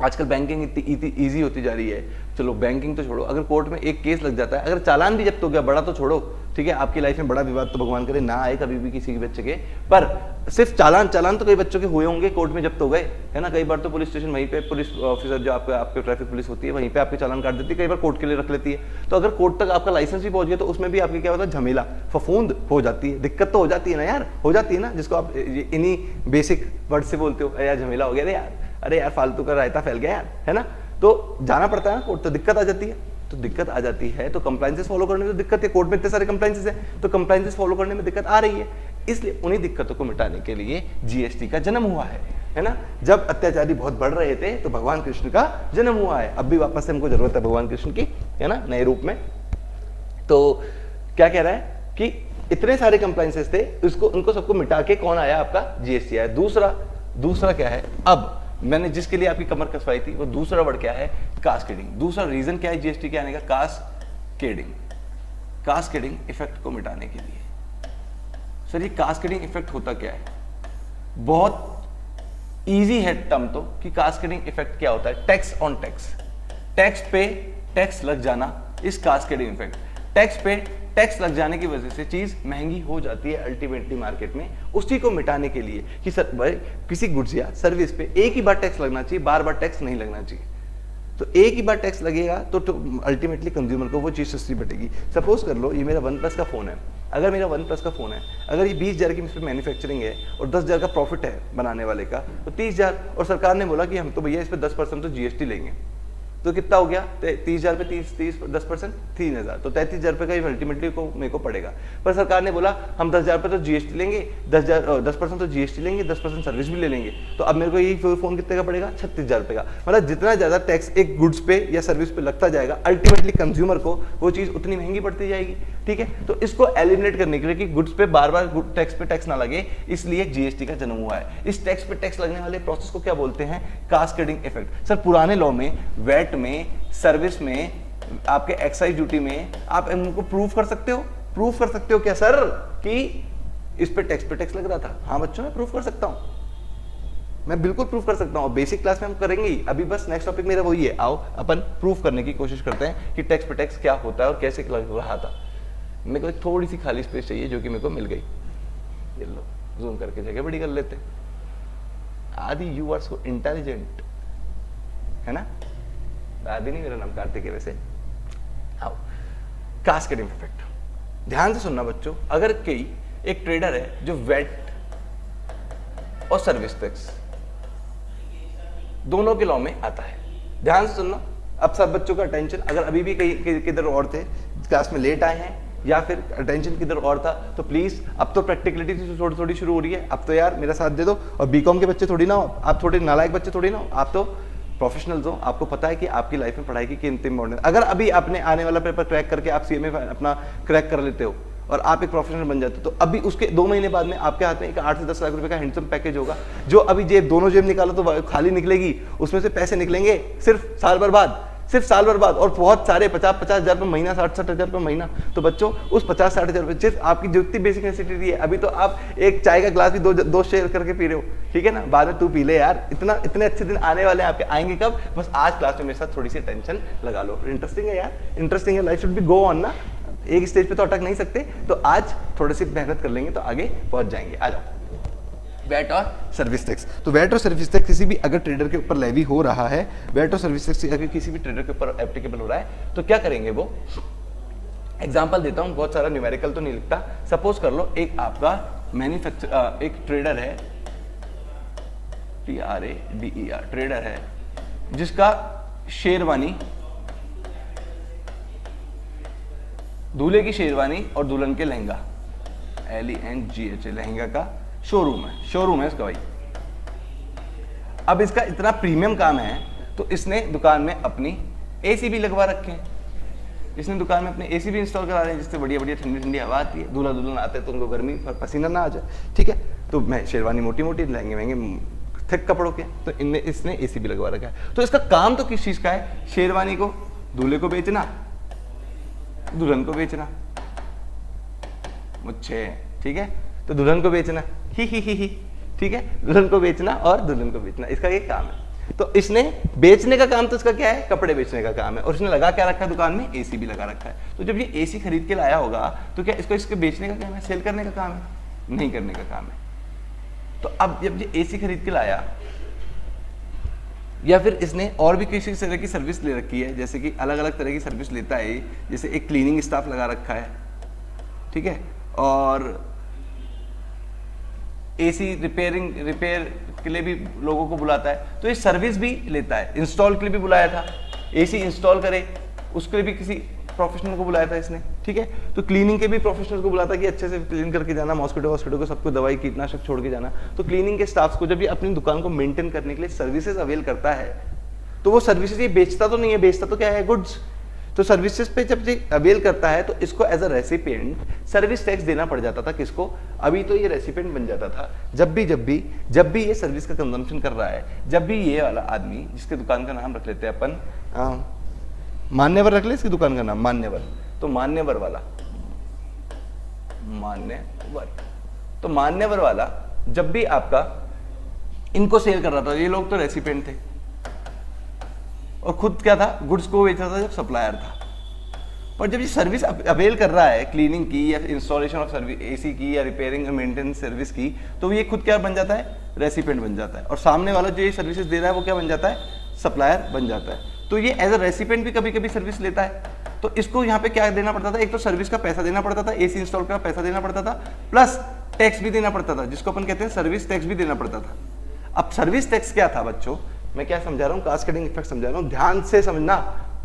आजकल बैंकिंग इतनी ईजी होती जा रही है, चलो बैंकिंग तो छोड़ो, अगर कोर्ट में एक केस लग जाता है, अगर चालान भी जब्त हो गया, बड़ा तो छोड़ो, ठीक है, आपकी लाइफ में बड़ा विवाद तो भगवान करे ना आए कभी भी किसी के बच्चे के, पर सिर्फ चालान तो कई बच्चों के हुए होंगे, कोर्ट में जब्त हो गए, है ना। कई बार तो पुलिस स्टेशन वहीं पे पुलिस ऑफिसर जो आपके ट्रैफिक पुलिस होती है वहीं पे आपके चालान काट देती है, कई बार कोर्ट के लिए रख लेती है। तो अगर कोर्ट तक आपका लाइसेंस भी पहुंच गया तो उसमें भी आपकी क्या होता है, झमेला फफूंद हो जाती है, दिक्कत तो हो जाती है ना यार, हो जाती है ना, जिसको आप इन्हीं बेसिक वर्ड से बोलते हो, यार झमेला हो गया रे यार, अरे यार फालतू का रायता फैल गया यार, है ना। तो जाना पड़ता है ना कोर्ट, तो दिक्कत आ जाती है, तो दिक्कत आ जाती है, तो कंप्लायंसेस फॉलो करने में तो दिक्कत है, कोर्ट में इतने सारे कंप्लायंसेस हैं, तो कंप्लायंसेस फॉलो करने में दिक्कत आ रही है, इसलिए उन्हीं दिक्कतों को मिटाने के लिए जीएसटी का जन्म हुआ है ना। जब अत्याचारी बहुत बढ़ रहे थे तो भगवान कृष्ण का जन्म हुआ है, अब भी वापस से हमको जरूरत है भगवान कृष्ण की, है ना, नए रूप में। तो क्या कह रहा है कि इतने सारे कंप्लायंसेस थे, उसको उनको सबको मिटा के कौन आया, आपका जीएसटी आया। दूसरा क्या है, अब मैंने जिसके लिए आपकी कमर कसवाई थी वो दूसरा वर्ड क्या है, कास्केडिंग। दूसरा रीजन क्या है जीएसटी के आने का, कास्केडिंग इफेक्ट को मिटाने के लिए। सर ये कास्केडिंग इफेक्ट होता क्या है, बहुत इजी है टर्म तो, कि कास्केडिंग इफेक्ट क्या होता है, टैक्स ऑन टैक्स, टैक्स पे टैक्स लग जाना, इस कास्केडिंग इफेक्ट, टैक्स पे टैक्स लग जाने की वजह से चीज महंगी हो जाती है अल्टीमेटली मार्केट में, उसी को मिटाने के लिए कि सर भाई किसी गुड्स या सर्विस पे एक ही बार टैक्स लगना चाहिए, बार बार टैक्स नहीं लगना चाहिए। तो एक ही बार टैक्स लगेगा तो अल्टीमेटली कंज्यूमर को वो चीज सस्ती पड़ेगी। सपोज कर लो ये मेरा OnePlus का फोन है, अगर मेरा OnePlus का फोन है, अगर ये 20,000 की इसमें मैन्युफैक्चरिंग है और 10,000 का प्रॉफिट है बनाने वाले का, तो 30,000, और सरकार ने बोला कि हम तो भैया इस पर 10% तो जीएसटी लेंगे, तो कितना हो गया, 30,000 पे 10%, 3,000, तो 33,000 रुपये का अल्टीमेटली को मेरे को पड़ेगा। पर सरकार ने बोला हम 10,000 पे तो जीएसटी लेंगे, 10% तो जीएसटी लेंगे, 10% सर्विस भी ले लेंगे, तो अब मेरे को ये फोन कितने का पड़ेगा, 36,000 रुपये का। मतलब जितना ज्यादा टैक्स एक गुड्स पे या सर्विस पे लगता जाएगा, अल्टीमेटली कंज्यूमर को वो चीज उतनी महंगी पड़ती जाएगी, ठीक है। तो इसको एलिमिनेट करने के लिए कि गुड्स पे बार बार टैक्स पे टैक्स ना लगे, इसलिए जीएसटी का जन्म हुआ है। इस टैक्स पे टैक्स लगने वाले प्रोसेस को क्या बोलते हैं, कास्केडिंग इफेक्ट। सर पुराने लॉ में वैट में, सर्विस में, आपके एक्साइज ड्यूटी में आप इनको प्रूफ कर सकते हो क्या सर कि इस पे टैक्स लग रहा था। हाँ बच्चों मैं प्रूफ कर सकता हूं, मैं बिल्कुल प्रूफ कर सकता हूं, बेसिक क्लास में हम करेंगे ही। अभी बस नेक्स्ट टॉपिक मेरा वही है, आओ अपन प्रूफ करने की कोशिश करते हैं कि टैक्स पे टैक्स क्या होता है और कैसे लग रहा था। मेरे को एक थोड़ी सी खाली स्पेस चाहिए जो कि मेरे को मिल गई, ये लो जूम करके जगह बड़ी कर लेते। आदि यू आर सो इंटेलिजेंट, है ना। आदि नहीं मेरा नाम, कार्तिक है वैसे। आओ कास्केडिंग इफेक्ट, ध्यान से सुनना बच्चों। अगर कोई एक ट्रेडर है जो वैट और सर्विस टैक्स दोनों के लॉ में आता है, ध्यान से सुनना। अब सब बच्चों का अटेंशन, अगर अभी भी कहीं किधर और थे, क्लास में लेट आए हैं या फिर अटेंशन किधर और था, तो प्लीज अब तो प्रैक्टिकलिटी थोड़ी थोड़ी शुरू हो रही है, अब तो यार मेरा साथ दे दो। और बीकॉम के बच्चे थोड़ी ना हो आप, थोड़े नालायक बच्चे थोड़ी ना हो आप, तो प्रोफेशनल्स हो, आपको पता है कि आपकी लाइफ में पढ़ाई की कितनी इंपॉर्टेंट। अगर अभी आपने आने वाला पेपर क्रैक करके आप सीए में अपना क्रैक कर लेते हो और आप एक प्रोफेशनल बन जाते हो, तो अभी उसके 2 महीने बाद में आपके हाथ में एक 8 से 10 लाख रुपए का हैंडसम पैकेज होगा, जो अभी दोनों जेब निकालो तो खाली निकलेगी, उसमें से पैसे निकलेंगे सिर्फ साल भर बाद, और बहुत सारे 50-50 हज़ार रुपये महीना, 60-60 हज़ार रुपये महीना। तो बच्चों उस 50-60 हज़ार रुपये सिर्फ आपकी जितनी बेसिक नेसेसिटी है, अभी तो आप एक चाय का ग्लास भी दो शेयर करके पी रहे हो, ठीक है ना, बाद में तू पी ले यार। इतने अच्छे दिन आने वाले हैं आपके, आएंगे कब, बस आज क्लास में मेरे साथ थोड़ी सी टेंशन लगा लो। इंटरेस्टिंग है यार, इंटरेस्टिंग है, life should be go on ना, एक स्टेज पे तो अटक नहीं सकते, तो आज थोड़ी सी मेहनत कर लेंगे तो आगे पहुंच जाएंगे। आ जाओ, वैट और सर्विस टैक्स। तो वैट और सर्विस टैक्स किसी भी अगर ट्रेडर के ऊपर लेवी हो रहा है, वैट और सर्विस टैक्स अगर किसी भी ट्रेडर के ऊपर एप्लीकेबल हो रहा है, तो क्या करेंगे वो, एग्जांपल देता हूं, बहुत सारा न्यूमेरिकल तो नहीं लिखता। सपोज कर लो एक आपका मैन्युफैक्चर, एक ट्रेडर है, TRADER ट्रेडर है, जिसका शेरवानी, दूल्हे की शेरवानी और दुल्हन के लहंगा, LENGHA लहंगा का शोरूम है इसका भाई। अब इसका इतना प्रीमियम काम है तो इसने दुकान में अपनी एसी भी लगवा रखे हैं, इसने दुकान में अपने एसी भी इंस्टॉल करा रहे हैं, जिससे बढ़िया बढ़िया ठंडी ठंडी हवा आती है, दूल्हा दुल्हन आते हैं तो उनको गर्मी पसीना ना आ जाए, ठीक है। तो मैं शेरवानी मोटी मोटी, लहंगे महंगे थिक कपड़ों के, तो इसने एसी भी लगवा रखा है। तो इसका काम तो किस चीज का है, शेरवानी को दूल्हे को बेचना, दुल्हन को बेचना, मुझे ठीक है, तो दुल्हन को बेचना, ही ठीक है, दुल्हन को बेचना और दुल्हन को बेचना, इसका ये काम है। तो इसने बेचने का काम तो इसका क्या है, कपड़े बेचने का काम है, और इसने लगा क्या रखा है दुकान में, एसी भी लगा रखा है। तो जब ये एसी खरीद के लाया होगा तो क्या इसको इसके बेचने का काम है, सेल करने का काम है, नहीं करने का काम है। तो अब जब ये एसी खरीद के लाया, या फिर इसने और भी किसी तरह की सर्विस ले रखी है, जैसे कि अलग अलग तरह की सर्विस लेता है, जैसे एक क्लीनिंग स्टाफ लगा रखा है, ठीक है, और एसी रिपेयर के लिए भी लोगों को बुलाता है, तो ये सर्विस भी लेता है। इंस्टॉल के लिए भी बुलाया था, एसी इंस्टॉल करे उसके लिए भी किसी प्रोफेशनल को बुलाया था इसने, ठीक है। तो क्लीनिंग के भी प्रोफेशनल को बुलाता कि अच्छे से क्लीन करके जाना, मॉस्किटो को सबको दवाई कीटनाशक छोड़ के जाना। तो क्लीनिंग के स्टाफ्स को जब ये अपनी दुकान को मेंटेन करने के लिए सर्विसेज अवेल करता है, तो वो सर्विसेज ये बेचता तो नहीं है, बेचता तो क्या है, गुड्स। तो सर्विसेज पे जब ये अवेल करता है तो इसको as a recipient service tax देना पड़ जाता था। किसको, अभी तो ये रेसिपिएंट बन जाता था जब भी ये सर्विस का कंजम्पशन कर रहा है, जब भी ये वाला आदमी, जिसके दुकान का नाम रख लेते हैं अपन, मान्यवर रख ले इसकी दुकान का नाम, मान्यवर। तो मान्यवर वाला, तो मान्यवर वाला जब भी आपका इनको सेल कर रहा था, ये लोग तो रेसिपिएंट थे और खुद क्या था, गुड्स को बेच रहा था जब सप्लायर था। पर जब ये सर्विस अवेल कर रहा है क्लीनिंग की या इंस्टॉलेशन ऑफ सर्विस एसी की या रिपेयरिंग और मेंटेनेंस सर्विस की, तो ये खुद क्या बन जाता है, रेसिपिएंट बन जाता है, और सामने वाला जो ये सर्विसेज दे रहा है वो क्या बन जाता है, सप्लायर बन जाता है। तो ये एज अ रेसिपिएंट भी कभी कभी सर्विस लेता है, तो इसको यहाँ पे क्या देना पड़ता था, एक तो सर्विस का पैसा देना पड़ता था, एसी इंस्टॉल का पैसा देना पड़ता था, प्लस टैक्स भी देना पड़ता था, जिसको अपन कहते हैं सर्विस टैक्स भी देना पड़ता था। अब सर्विस टैक्स क्या था बच्चों, मैं क्या समझा रहा हूँ, कास्केडिंग इफेक्ट समझा रहा हूँ, ध्यान से समझना,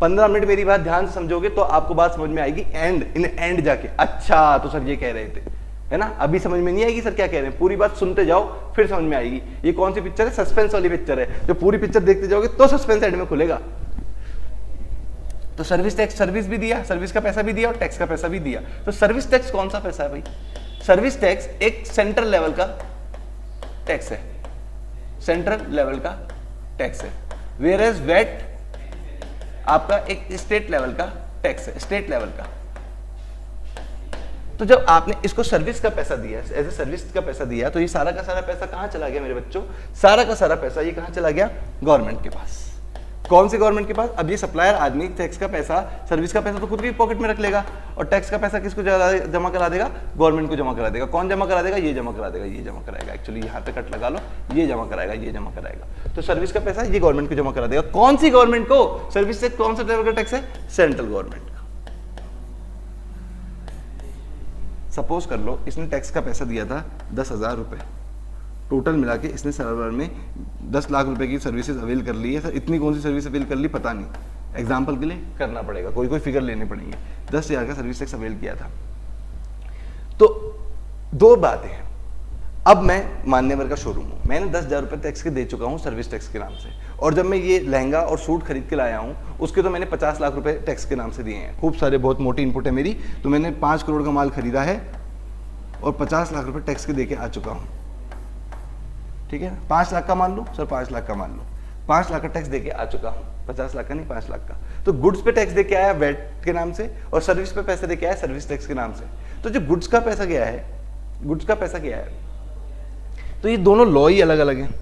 15 मिनट मेरी बात ध्यान से समझोगे तो आपको बात समझ में आएगी, एंड जाके अच्छा तो सर ये कह रहे थे, है ना। अभी समझ में नहीं आएगी सर क्या कह रहे हैं, पूरी बात सुनते जाओ फिर समझ में आएगी। ये कौन सी पिक्चर है, सस्पेंस वाली पिक्चर है, जो पूरी पिक्चर देखते जाओगे तो सस्पेंस एंड में खुलेगा। तो सर्विस टैक्स, सर्विस भी दिया, सर्विस का पैसा भी दिया और टैक्स का पैसा भी दिया। तो सर्विस टैक्स कौन सा पैसा है भाई, सर्विस टैक्स एक सेंट्रल लेवल का टैक्स है, सेंट्रल लेवल का टैक्स है, वेयर एज वेट आपका एक स्टेट लेवल का टैक्स है, स्टेट लेवल का। तो जब आपने इसको सर्विस का पैसा दिया, एज ए सर्विस का पैसा दिया, तो ये सारा का सारा पैसा कहां चला गया मेरे बच्चों, सारा का सारा पैसा ये कहां चला गया, गवर्नमेंट के पास। कौन सी गवर्नमेंट के पास, अब ये सप्लायर आदमी टैक्स का पैसा, सर्विस का पैसा तो खुद की पॉकेट में रख लेगा, और टैक्स का पैसा किसको जमा करा देगा, गवर्नमेंट को जमा करा देगा। कौन जमा करा देगा, ये जमा करा देगा, ये जमा कराएगा, एक्चुअली यहाँ पे कट लगा लो, ये जमा कराएगा, ये जमा कराएगा। तो सर्विस का पैसा ये गवर्नमेंट को जमा करा देगा। कौन सी गवर्नमेंट को, सर्विस टैक्स कौन सा लेवल का टैक्स है, सेंट्रल गवर्नमेंट का। सपोज कर लो इसने टैक्स का पैसा दिया था 10,000 रुपए, टोटल मिला के इसने सर्वर में 10 लाख रुपए की सर्विसेज अवेल कर ली है। सर इतनी कौन सी सर्विस अवेल कर ली पता नहीं, एग्जाम्पल के लिए करना पड़ेगा, कोई फिगर लेने पड़ेंगे। 10,000 का सर्विस टैक्स अवेल किया था। तो दो बातें हैं, अब मैं मान्यवर का शोरूम हूँ, मैंने 10,000 रुपये टैक्स के दे चुका हूँ सर्विस टैक्स के नाम से, और जब मैं ये लहंगा और सूट खरीद के लाया हूँ उसके तो मैंने 50 लाख रुपए टैक्स के नाम से दिए हैं। खूब सारे, बहुत मोटी इनपुट है मेरी, तो मैंने 5 करोड़ का माल खरीदा है और 50 लाख रुपए टैक्स के दे के आ चुका हूँ, ठीक है। 5 लाख का मान लो सर, 5 लाख का मान लो, 5 लाख का टैक्स देके आ चुका हूँ, 50 लाख का नहीं 5 लाख का। तो गुड्स पे टैक्स देके आया वेट के नाम से, और सर्विस पे पैसे देके आया सर्विस टैक्स के नाम से। तो जो गुड्स का पैसा गया है, गुड्स का पैसा गया है, तो ये दोनों लॉ ही अलग अलग हैं।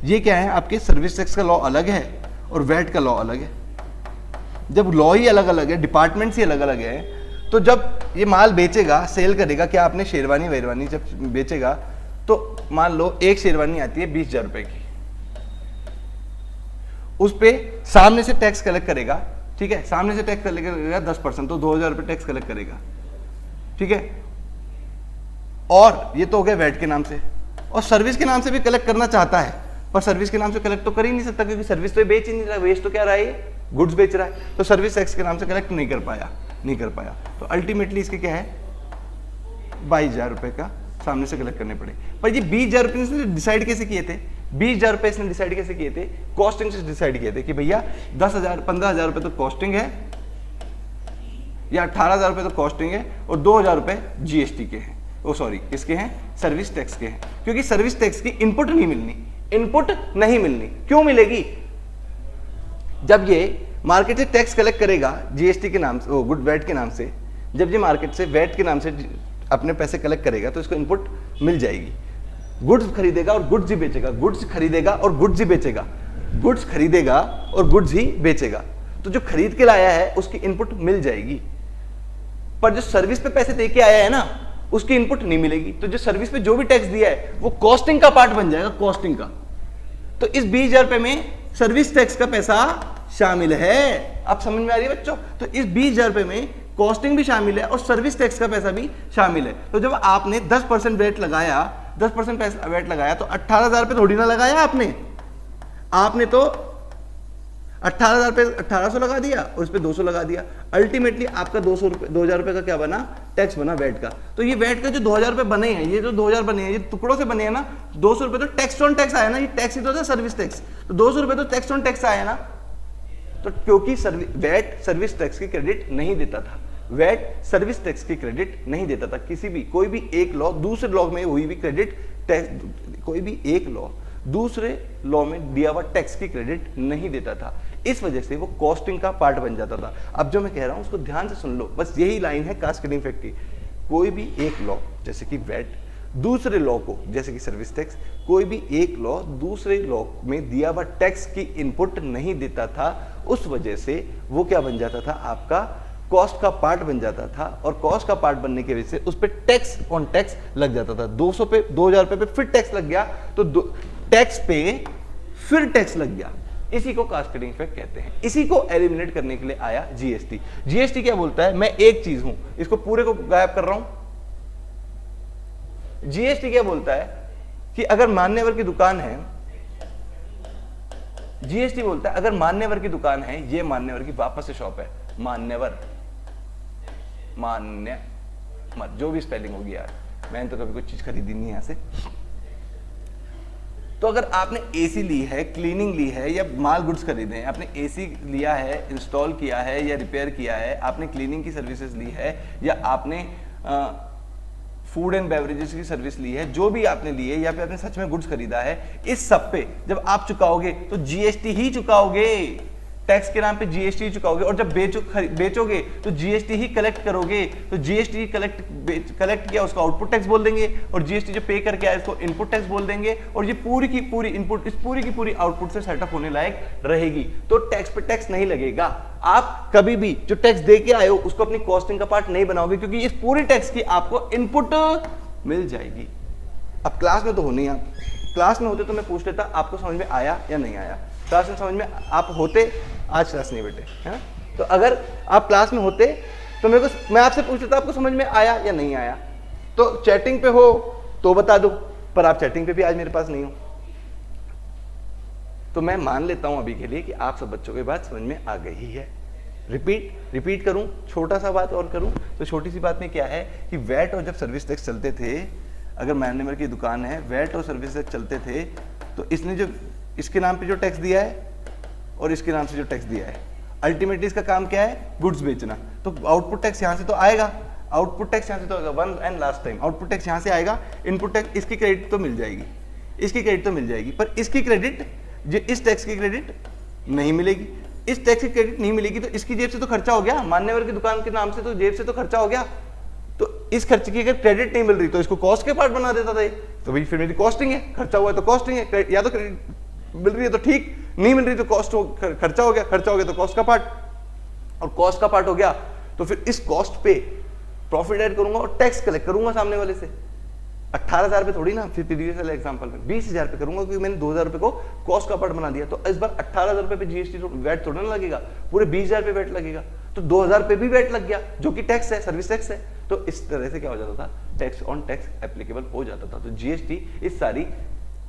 ये क्या है, आपके सर्विस टैक्स का लॉ अलग है और वेट का लॉ अलग है। जब लॉ ही अलग अलग है, डिपार्टमेंट्स ही अलग अलग है, तो जब ये माल बेचेगा, सेल करेगा, क्या आपने शेरवानी वेरवानी जब बेचेगा, तो मान लो एक शेरवानी आती है 20,000 रुपए की, उस पे सामने से टैक्स कलेक्ट करेगा, ठीक है, सामने से टैक्स कलेक्ट करेगा 10%, तो 2,000 रुपए टैक्स कलेक्ट करेगा, ठीक है। और ये तो हो गया वेट के नाम से, और सर्विस के नाम से भी कलेक्ट करना चाहता है, पर सर्विस के नाम से कलेक्ट तो कर ही नहीं सकता, क्योंकि सर्विस तो बेच ही नहीं रहा, वेस्ट तो क्या रहा है, गुड्स बेच रहा है। तो सर्विस टैक्स के नाम से कलेक्ट नहीं कर पाया। तो अल्टीमेटली इसके क्या है, 22,000 रुपए का सामने से कलेक्ट करने पड़े। पर ये 20,000 रुपए इसने डिसाइड कैसे किए थे, 20,000 रुपए इसने डिसाइड कैसे किए थे, कॉस्टिंग से डिसाइड किए थे कि भैया 10,000 15,000 रुपए तो कॉस्टिंग है, या 18,000 रुपए तो कॉस्टिंग है, और 2,000 रुपए जीएसटी के हैं, किसके हैं, सर्विस टैक्स के हैं। क्योंकि सर्विस टैक्स की इनपुट नहीं मिलनी, क्यों मिलेगी, जब ये मार्केट से टैक्स कलेक्ट करेगा जीएसटी के नाम से, गुड वेट के नाम से, जब ये मार्केट से वेट के नाम से अपने पैसे कलेक्ट करेगा तो इसको इनपुट मिल जाएगी। गुड्स खरीदेगा और गुड्स ही बेचेगा, गुड्स खरीदेगा और गुड्स ही बेचेगा, गुड्स खरीदेगा और गुड्स ही बेचेगा, तो जो खरीद के लाया है उसकी इनपुट मिल जाएगी, पर जो सर्विस पे पैसे दे के आया है ना उसकी इनपुट नहीं मिलेगी। तो जो सर्विस पे जो भी टैक्स दिया है वो कॉस्टिंग का पार्ट बन जाएगा, कॉस्टिंग का। तो इस 20,000 रुपए में सर्विस टैक्स का पैसा शामिल है। आप समझ में आ रही है बच्चों? तो इस 20,000 रुपए में कॉस्टिंग भी शामिल है और सर्विस टैक्स का पैसा भी शामिल है। तो जब आपने 10% वेट लगाया, 10% पैसा वेट लगाया, तो 18,000 रुपए थोड़ी ना लगाया आपने तो 18,000 पे 1,800 लगा दिया और इस पे 200 लगा दिया। अल्टीमेटली आपका 2,000 रुपए का क्या बना? टैक्स बना वेट का। तो ये वेट का जो 2,000 रुपए बने हैं, ये जो 2,000 बने हैं, ये टुकड़ों से बने हैं ना। 200 रुपए तो टैक्स ऑन टैक्स आया ना, ये टैक्स ही तो था, सर्विस टैक्स। तो 200 रुपए तो टैक्स ऑन टैक्स आया ना। तो क्योंकि वेट सर्विस टैक्स की क्रेडिट नहीं देता था, वेट सर्विस टैक्स की क्रेडिट नहीं देता था। किसी भी कोई भी एक लॉ दूसरे लॉ में हुई भी क्रेडिट टैक्स, कोई भी एक लॉ दूसरे लॉ में दिया हुआ टैक्स की क्रेडिट नहीं देता था। इस वजह से वो कॉस्टिंग का पार्ट बन जाता था। अब जो मैं कह रहा हूं उसको ध्यान से सुन लो, बस यही लाइन है कास्केडिंग इफेक्ट की। कोई भी एक लॉ जैसे कि वेट दूसरे लॉ को, जैसे कि सर्विस टैक्स, कोई भी एक लॉ दूसरे लॉ में दिया हुआ टैक्स की इनपुट नहीं देता था। उस वजह से वो क्या बन जाता था? आपका कॉस्ट का पार्ट बन जाता था, और कॉस्ट का पार्ट बनने की वजह से उस पर टैक्स ऑन टैक्स लग जाता था। 200 पे 2,000 रुपए पे फिर टैक्स लग गया, तो टैक्स पे फिर टैक्स लग गया। इसी को कास्केडिंग इफेक्ट कहते हैं। इसी को एलिमिनेट करने के लिए आया जीएसटी। जीएसटी क्या बोलता है? मैं एक चीज हूं, इसको पूरे को गायब कर रहा हूं। जीएसटी क्या बोलता है कि अगर मान्यवर की दुकान है, जीएसटी बोलता है अगर मान्यवर की दुकान है, ये मान्यवर की वापस से शॉप है, मान्यवर, मान्य मत जो भी स्पेलिंग होगी यार, मैंने तो कभी कोई चीज खरीदी नहीं यहां से। तो अगर आपने एसी ली है, क्लीनिंग ली है, या माल गुड्स खरीदे हैं, आपने एसी लिया है, इंस्टॉल किया है या रिपेयर किया है, आपने क्लीनिंग की सर्विसेज ली है, या आपने फूड एंड बेवरेजेस की सर्विस ली है, जो भी आपने ली है, या फिर आपने सच में गुड्स खरीदा है, इस सब पे जब आप चुकाओगे तो जीएसटी ही चुकाओगे, टैक्स के नाम पे जीएसटी चुकाओगे। और जब बेचोगे तो जीएसटी ही कलेक्ट करोगे। तो जीएसटी कलेक्ट किया उसको आउटपुट टैक्स बोल देंगे, और जीएसटी जो पे करके आया इसको इनपुट टैक्स बोल देंगे, और ये पूरी की पूरी इनपुट इस पूरी की पूरी आउटपुट से सेटअप होने लायक रहेगी। तो टैक्स पे टैक्स नहीं लगेगा। आप कभी भी जो टैक्स दे के आए हो उसको अपनी कॉस्टिंग का पार्ट नहीं बनाओगे, क्योंकि इस पूरी टैक्स की आपको इनपुट मिल जाएगी। अब क्लास में तो हो नहीं, आप क्लास में होते तो मैं पूछ लेता आपको समझ में आया या नहीं आया। क्लास में समझ में आप होते, आज क्लास नहीं बेटे, है ना? तो अगर आप क्लास में होते तो मैं आपसे पूछ लेता आपको समझ में आया या नहीं आया। तो चैटिंग पे हो तो बता दो, पर आप चैटिंग पे भी आज मेरे पास नहीं हो, तो मैं मान लेता हूं अभी के लिए कि आप सब बच्चों की बात समझ में आ गई है। रिपीट करूं, छोटा सा बात और करूं तो छोटी सी बात में क्या है कि वेट और जब सर्विस टैक्स चलते थे, अगर मैनेजर की दुकान है, वेट और सर्विस टैक्स चलते थे, तो इसने जो इसके नाम पे जो टैक्स दिया है और इसके नाम से जो टैक्स दिया है, अल्टीमेटली इसका काम क्या है? गुड्स बेचना। तो आउटपुट टैक्स यहां से तो आएगा, आउटपुट टैक्स यहां से तो आएगा, one and last time output tax यहां से आएगा। इनपुट टैक्स, इसकी क्रेडिट तो मिल जाएगी, इसकी क्रेडिट तो मिल जाएगी, पर इसकी क्रेडिट, जो इस टैक्स की क्रेडिट नहीं मिलेगी। इस टैक्स की क्रेडिट नहीं मिलेगी तो इसकी जेब से तो खर्चा हो गया, मान्यवर की दुकान के नाम से तो जेब से तो खर्चा हो गया। तो इस खर्चे की अगर क्रेडिट नहीं मिल रही तो इसको कॉस्ट के पार्ट बना देता था ये, तो भाई फिर मेरी कॉस्टिंग है, खर्चा हुआ है तो कॉस्टिंग है। या तो क्रेडिट मिल रही है तो ठीक, नहीं मिल रही तो कॉस्ट खर्चा हो गया तो कॉस्ट का पार्ट, और कॉस्ट का पार्ट हो गया तो फिर इस कॉस्ट पे प्रॉफिट ऐड करूंगा और टैक्स कलेक्ट करूंगा सामने वाले से। 18,000 पे थोड़ी ना, फिर प्रीवियस वाले एग्जांपल में 20,000 पे करूंगा, क्योंकि मैंने 2,000 रुपए को कॉस्ट का पार्ट बना दिया। तो इस बार 18,000 रुपए पे जीएसटी वैट थोड़ा ना लगेगा, पूरे 20,000 पे वैट लगेगा। तो 2,000 पे भी वैट लग गया, जो कि टैक्स है, सर्विस टैक्स है। तो इस तरह से क्या हो जाता था? टैक्स ऑन टैक्स एप्लीकेबल हो जाता था। तो जीएसटी इस सारी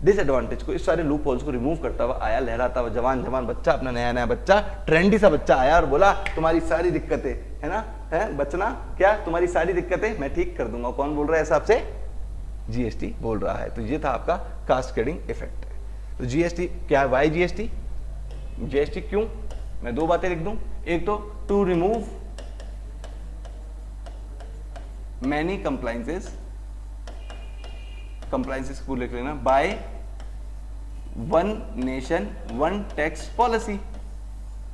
डिसएडवांटेज को, इस सारे लूप होल्स को रिमूव करता हुआ आया, लहराता हुआ जवान बच्चा, अपना नया बच्चा, ट्रेंडी सा बच्चा आया और बोला तुम्हारी सारी दिक्कतें, है ना, है बचना क्या, तुम्हारी सारी दिक्कतें मैं ठीक कर दूंगा। कौन बोल रहा है ऐसा आपसे? जीएसटी बोल रहा है। तो ये था आपका कास्केडिंग इफेक्ट। तो जीएसटी क्या है? Y GST? जीएसटी क्यों? मैं दो बातें लिख दूं। एक तो टू रिमूव मैनी कंप्लाइंसेस को लिख लेना, by one nation one tax policy.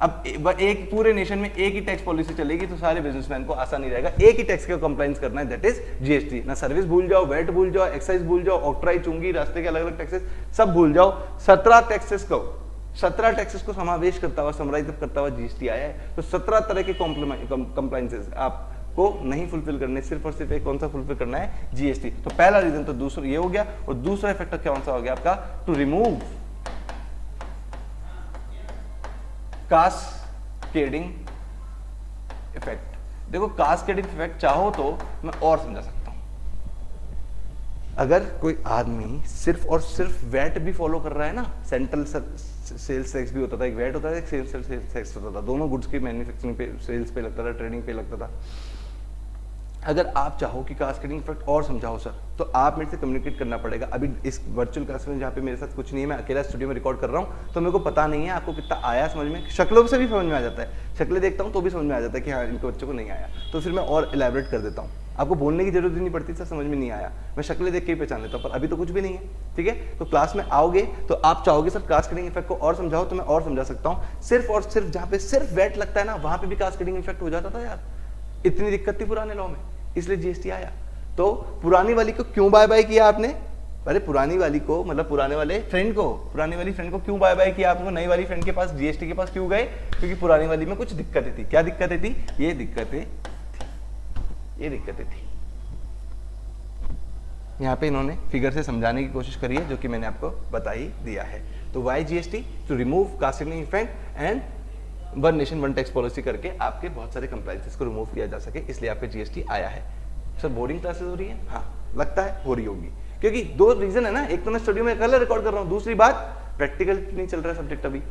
अब एक पूरे नेशन में एक ही टैक्स पॉलिसी चलेगी तो सारे बिजनेसमैन को आसान नहीं रहेगा, एक ही टैक्स का कंप्लाइंस करना है, दैट इज जीएसटी। ना सर्विस भूल जाओ, वेट भूल जाओ, एक्साइज भूल जाओ, ऑक्ट्राई, चुंगी, रास्ते के अलग अलग टैक्सेस सब भूल जाओ। 17 टैक्सेस को 17 टैक्सेस को समावेश करता हुआ, समराइज करता हुआ जीएसटी आया है। तो 17 तरह के कंप्लायंसेस आपको नहीं फुलफिल करने, सिर्फ और सिर्फ एक कौन सा फुलफिल करना है, जीएसटी। तो पहला रीजन तो दूसरा ये हो गया, और दूसरा इफेक्ट कौन सा हो गया आपका, टू रिमूव कास्केडिंग इफेक्ट। देखो कास्केडिंग इफेक्ट चाहो तो मैं और समझा सकता हूं। अगर कोई आदमी सिर्फ और सिर्फ वैट भी फॉलो कर रहा है ना, सेंट्रल सेल्स टैक्स भी होता था, एक वैट होता था, एक सेल्स टैक्स होता था, दोनों गुड्स की मैन्युफैक्चरिंग पे, सेल्स पे लगता था, ट्रेडिंग पे लगता था। अगर आप चाहो कि कास्केडिंग इफेक्ट और समझाओ सर, तो आप मेरे से कम्युनिकेट करना पड़ेगा। अभी इस वर्चुअल क्लास में जहाँ पे मेरे साथ कुछ नहीं है, मैं अकेला स्टूडियो में रिकॉर्ड कर रहा हूँ, तो मेरे को पता नहीं है आपको कितना आया समझ में। शक्लों से भी समझ में आ जाता है, शक्लें देखता हूँ तो भी समझ में आ जाता है कि हाँ इनके बच्चों को नहीं आया, तो फिर मैं और इलेबरेट कर देता हूँ। आपको बोलने की जरूरत ही नहीं पड़ती सर समझ में नहीं आया, मैं शक्लें देख के ही पहचान लेता हूँ, पर अभी तो कुछ भी नहीं है, ठीक है। तो क्लास में आओगे तो आप चाहोगे सर कास्केडिंग इफेक्ट को और समझाओ, तो मैं और समझा सकता हूँ। सिर्फ और सिर्फ जहाँ पे सिर्फ वैट लगता है ना, वहाँ पे भी कास्केडिंग इफेक्ट हो जाता था यार, इतनी दिक्कत थी पुराने लॉ में, इसलिए जीएसटी आया। तो पुरानी वाली को क्यों बाय बाय किया आपने, अरे पुरानी वाली को मतलब पुराने वाले फ्रेंड को, पुरानी वाली फ्रेंड को क्यों बाय बाय किया आपको, नई वाली फ्रेंड के पास, जीएसटी के पास क्यों गए, क्योंकि पुरानी वाली में कुछ दिक्कतें थी। क्या दिक्कतें थी, ये दिक्कतें थी। यहाँ पे इन्होंने फिगर से समझाने की कोशिश करी है, जो कि मैंने आपको बता ही दिया है। तो why GST, to remove cascading effect and one nation one tax policy करके आपके बहुत सारे कंप्लायंसेस को रिमूव किया जा सके, इसलिए आपके जीएसटी आया है। सर बोर्डिंग क्लासेस हो रही है, हाँ लगता है हो रही होगी, क्योंकि दो रीजन है ना, एक तो मैं स्टूडियो में कल रिकॉर्ड कर रहा हूँ, दूसरी बात प्रैक्टिकल नहीं चल रहा है सब्जेक्ट अभी।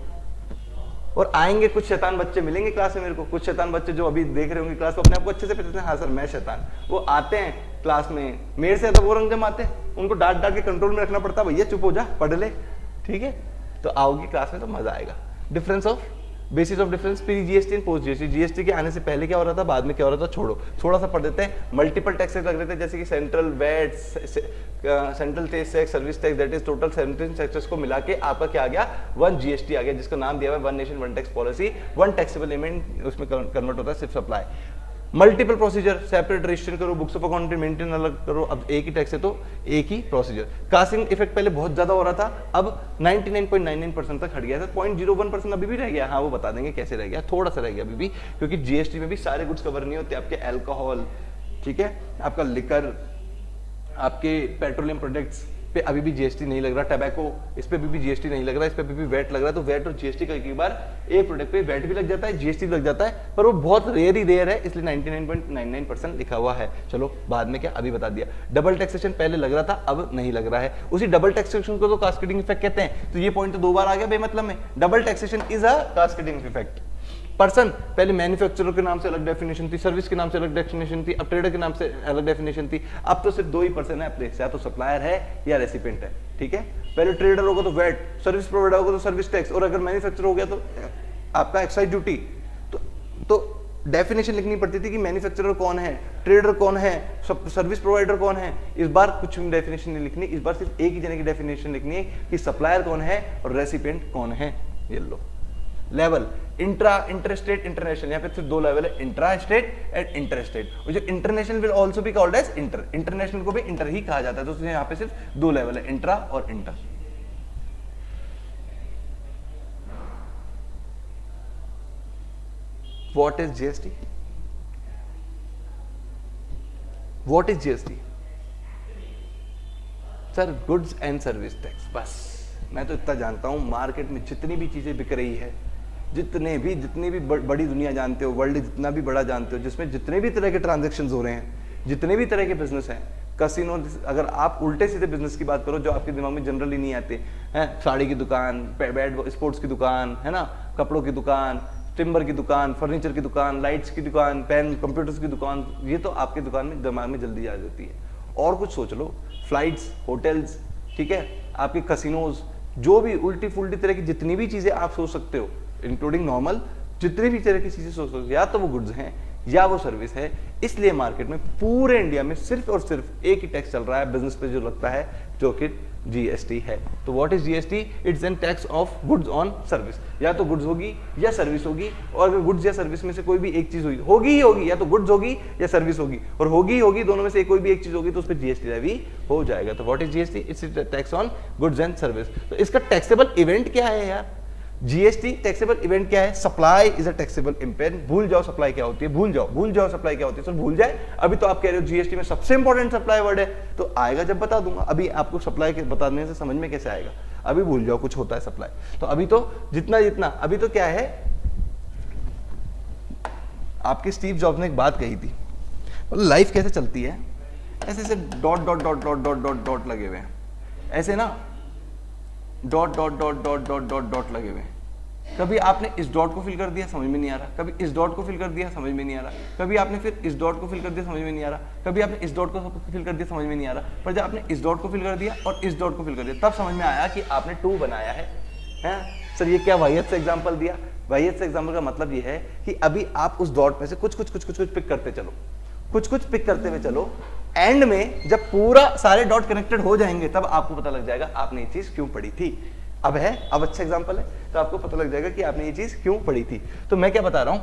और आएंगे कुछ शैतान बच्चे मिलेंगे क्लास में मेरे को, कुछ शैतान बच्चे जो अभी देख रहे होंगे क्लास को, अपने आप को अच्छे से पहचानते हैं, हाँ सर मैं शैतान। वो आते हैं क्लास में, मेरे से तो वो रंग जमाते हैं, उनको डांट डांट के कंट्रोल में रखना पड़ता है, भैया चुप हो जा पढ़ ले, ठीक है। तो आओगी क्लास में तो मजा आएगा। Difference of basis of difference pre GST and post GST. GST के आने से पहले क्या हो रहा था, बाद में क्या हो रहा था, छोड़ो, थोड़ा सा पढ़ देते हैं। मल्टीपल टैक्सेस लग रहे थे, जैसे कि central VAT, central tax, service tax, that is total 17 taxes को मिला के आपका क्या आ गया, वन जीएसटी आ गया, जिसका नाम दिया हुआ है one nation one tax policy. One taxable element उसमें कन्वर्ट होता है सिर्फ supply. Multiple procedure, separate registration करो, बुक्स ऑफ अकाउंट मेंटेन अलग करो, अब एक ही टैक्स है तो एक ही प्रोसीजर। कास्टिंग इफेक्ट पहले बहुत ज्यादा हो रहा था, अब 99.99% तक हट गया था, 0.01% अभी भी रह गया, हाँ वो बता देंगे कैसे रह गया, थोड़ा सा रह गया अभी भी, क्योंकि जीएसटी में भी सारे गुड्स कवर नहीं होते। आपके अल्कोहल, ठीक है, आपका लिकर, आपके पेट्रोलियम प्रोडक्ट्स पे अभी भी जीएसटी नहीं लग रहा, टबैको इस पे भी जीएसटी नहीं लग रहा, इस पे भी वैट लग रहा है। तो वैट और जीएसटी का एक बार एक प्रोडक्ट पे वैट भी लग जाता है, जीएसटी भी लग जाता है, पर वो बहुत रेयर है, इसलिए 99.99% लिखा हुआ है। चलो बाद में क्या, अभी बता दिया। डबल टैक्सेशन पहले लग रहा था, अब नहीं लग रहा है। उसी डबल टैक्सेशन को तो कास्केडिंग इफेक्ट कहते हैं। तो ये पॉइंट तो दो बार आ गया बेमतलब में। Double taxation is a cascading effect. Person, पहले मैन्युफैक्चरर के नाम से अलग डेफिनेशन थी, सर्विस के नाम से अलग डेफिनेशन थी, अब ट्रेडर के नाम से अलग डेफिनेशन थी। अब तो सिर्फ दो ही पर्सन है अपने, या तो सप्लायर है या रेसिपिएंट है, ठीक है। पहले ट्रेडर होगा तो वैट, सर्विस प्रोवाइडर होगा तो सर्विस टैक्स, और अगर मैन्युफैक्चरर हो गया तो आपका एक्साइज ड्यूटी। तो डेफिनेशन लिखनी पड़ती थी कि मैन्युफैक्चरर कौन है, ट्रेडर कौन है, सर्विस प्रोवाइडर कौन है। इस बार कुछ भी डेफिनेशन नहीं लिखनी, इस बार सिर्फ एक ही जने की डेफिनेशन लिखनी है कि सप्लायर कौन है और रेसिपिएंट कौन है। ये low level, intra, interstate, international. यहाँ पे सिर्फ दो लेवल है, इंट्रा स्टेट एंड इंटरस्टेट। और जो international will also be called as inter, international को भी इंटर ही कहा जाता है। तो यहाँ पे सिर्फ दो लेवल है, इंट्रा और inter. What is GST? What is GST? Sir goods and service tax, बस। मैं तो इतना जानता हूं, मार्केट में जितनी भी चीजें बिक रही है, जितनी भी बड़ी दुनिया जानते हो, वर्ल्ड जितना भी बड़ा जानते हो, जिसमें जितने भी तरह के ट्रांजैक्शंस हो रहे हैं, जितने भी तरह के बिजनेस हैं, कसिनो, अगर आप उल्टे सीधे बिजनेस की बात करो जो आपके दिमाग में जनरली नहीं आते हैं, साड़ी की दुकान, बैट स्पोर्ट्स की दुकान है ना, कपड़ों की दुकान, टिम्बर की दुकान, फर्नीचर की दुकान, लाइट्स की दुकान, पेन, कंप्यूटर्स की दुकान, ये तो आपके दुकान में दिमाग में जल्दी आ जाती है। और कुछ सोच लो, फ्लाइट्स, होटल्स, ठीक है, आपके कसिनोज, जो भी उल्टी फुल्टी तरह की जितनी भी चीजें आप सोच सकते हो, इंक्लूडिंग नॉर्मल, जितनी भी तरह की चीजें सोच सकते हो, या तो वो गुड्स हैं या वो सर्विस है। इसलिए मार्केट में पूरे इंडिया में सिर्फ और सिर्फ एक ही टैक्स चल रहा है बिजनेस पे जो लगता है, जो कि जीएसटी है। तो what is GST? It's an tax of goods on service. या तो गुड्स होगी या सर्विस होगी, और अगर गुड्स या सर्विस में से कोई भी एक चीज होगी ही होगी, या तो गुड्स होगी या सर्विस होगी, और होगी दोनों में से कोई भी एक चीज होगी तो उस पर जीएसटी लैवी हो जाएगा। तो what is GST? It's tax on goods and service. तो इसका टैक्सेबल इवेंट क्या है यार? जीएसटी टैक्सेबल इवेंट क्या है? Supply is a taxable event. भूल जाओ सप्लाई क्या होती है, भूल जाओ सप्लाई क्या होती है, सर भूल जाए। अभी तो आप कह रहे हो जीएसटी में सबसे इंपॉर्टेंट सप्लाई वर्ड है, तो आएगा जब बता दूंगा। अभी आपको सप्लाई के बताने से समझ में कैसे आएगा? अभी भूल जाओ कुछ होता है सप्लाई। तो अभी तो जितना अभी तो क्या है, आपके स्टीव जॉब्स ने एक बात कही थी, लाइफ कैसे चलती है, ऐसे ऐसे dot dot dot dot dot dot dot लगे हुए हैं, ऐसे ना dot dot dot dot dot dot dot लगे हुए हैं। कभी आपने इस डॉट को फिल कर दिया, समझ में नहीं आ रहा, कभी इस डॉट को फिल कर दिया, समझ में नहीं आ रहा, कभी आपने फिर इस डॉट को फिल कर दिया, समझ में नहीं आ रहा, कभी आपने इस डॉट को फिल कर दिया, समझ में नहीं आ रहा। पर जब आपने इस डॉट को फिल कर दिया और इस डॉट को फिल कर दिया, तब समझ में आया कि आपने 2 बनाया है। सर ये क्या वाहियत से एग्जाम्पल दिया? वाहियत से एग्जाम्पल का मतलब ये है कि अभी आप उस डॉट में से कुछ पिक करते चलो, कुछ पिक करते हुए चलो। एंड में जब पूरा सारे डॉट कनेक्टेड हो जाएंगे, तब आपको पता लग जाएगा आपने ये चीज क्यों पढ़ी थी। अब अच्छा एग्जांपल है, तो आपको पता लग जाएगा कि आपने ये चीज क्यों पढ़ी थी। तो मैं क्या बता रहा हूं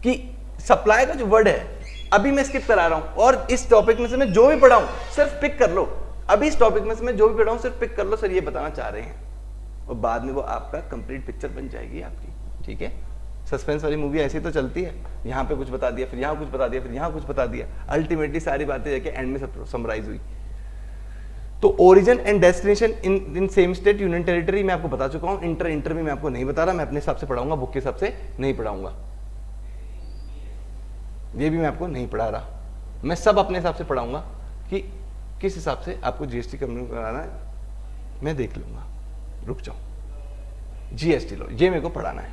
कि सप्लाई का जो वर्ड है अभी मैं स्किप करा रहा हूं, और इस टॉपिक में से मैं जो भी पढ़ाऊं सिर्फ पिक कर लो। अभी इस टॉपिक में से मैं जो भी पढ़ाऊं सिर्फ पिक कर लो, सर ये बताना चाह रहे हैं, और बाद में वो आपका कंप्लीट पिक्चर बन जाएगी आपकी। ठीक है, सस्पेंस वाली मूवी ऐसी तो चलती है, यहाँ पे कुछ बता दिया, फिर यहाँ कुछ बता दिया, फिर यहाँ कुछ बता दिया, अल्टीमेटली सारी बातें जाके एंड में सब समराइज हुई। तो origin and destination in same state union territory मैं आपको बता चुका हूं। इंटर भी मैं आपको नहीं बता रहा, मैं अपने हिसाब से पढ़ाऊंगा, बुक के हिसाब से नहीं पढ़ाऊंगा। ये भी मैं आपको नहीं पढ़ा रहा, मैं सब अपने हिसाब से पढ़ाऊंगा कि किस हिसाब से आपको जीएसटी कंपनी कराना है, मैं देख लूंगा। रुक जाओ। जीएसटी लॉ ये मेरे को पढ़ाना है,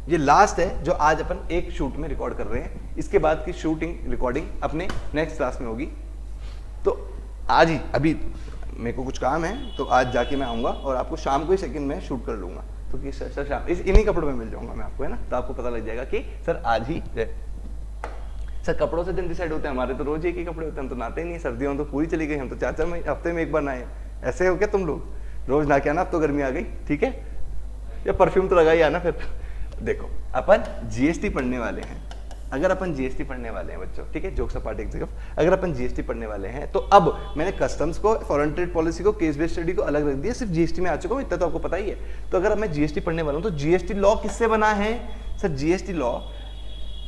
ये लास्ट है जो आज अपन एक शूट में रिकॉर्ड कर रहे हैं। इसके बाद की शूटिंग रिकॉर्डिंग अपने नेक्स्ट क्लास में होगी। तो आज ही अभी मेरे को कुछ काम है, तो आज जाके मैं आऊँगा और आपको शाम को ही सेकंड में शूट कर लूँगा। तो कि सर शाम इन्हीं कपड़ों में मिल जाऊँगा मैं आपको, है ना। तो आपको पता लग जाएगा कि सर आज ही सर कपड़ों से दिन डिसाइड होते हैं हमारे, तो रोज एक ही कपड़े होते हैं, हम तो नहाते ही नहीं। सर्दियों तो पूरी चली गई, हम तो 4-4 हफ्ते में एक बार नहाए। ऐसे हो क्या तुम लोग? रोज नहा के आना, अब तो गर्मी आ गई, ठीक है। या परफ्यूम तो लगा ही आना फिर। देखो अपन जीएसटी पढ़ने वाले हैं, अगर अपन जीएसटी पढ़ने वाले हैं बच्चों, ठीक है, जोक्स अपार्ट एक जगह, अगर अपन जीएसटी पढ़ने वाले हैं तो अब मैंने कस्टम्स को, फॉरेन ट्रेड पॉलिसी को, केस बेस्ड स्टडी को अलग रख दिया, सिर्फ जीएसटी में आ चुका हूँ, इतना तो आपको पता ही है। तो अगर मैं जीएसटी पढ़ने वाला हूँ तो जीएसटी लॉ किससे बना है? सर जीएसटी लॉ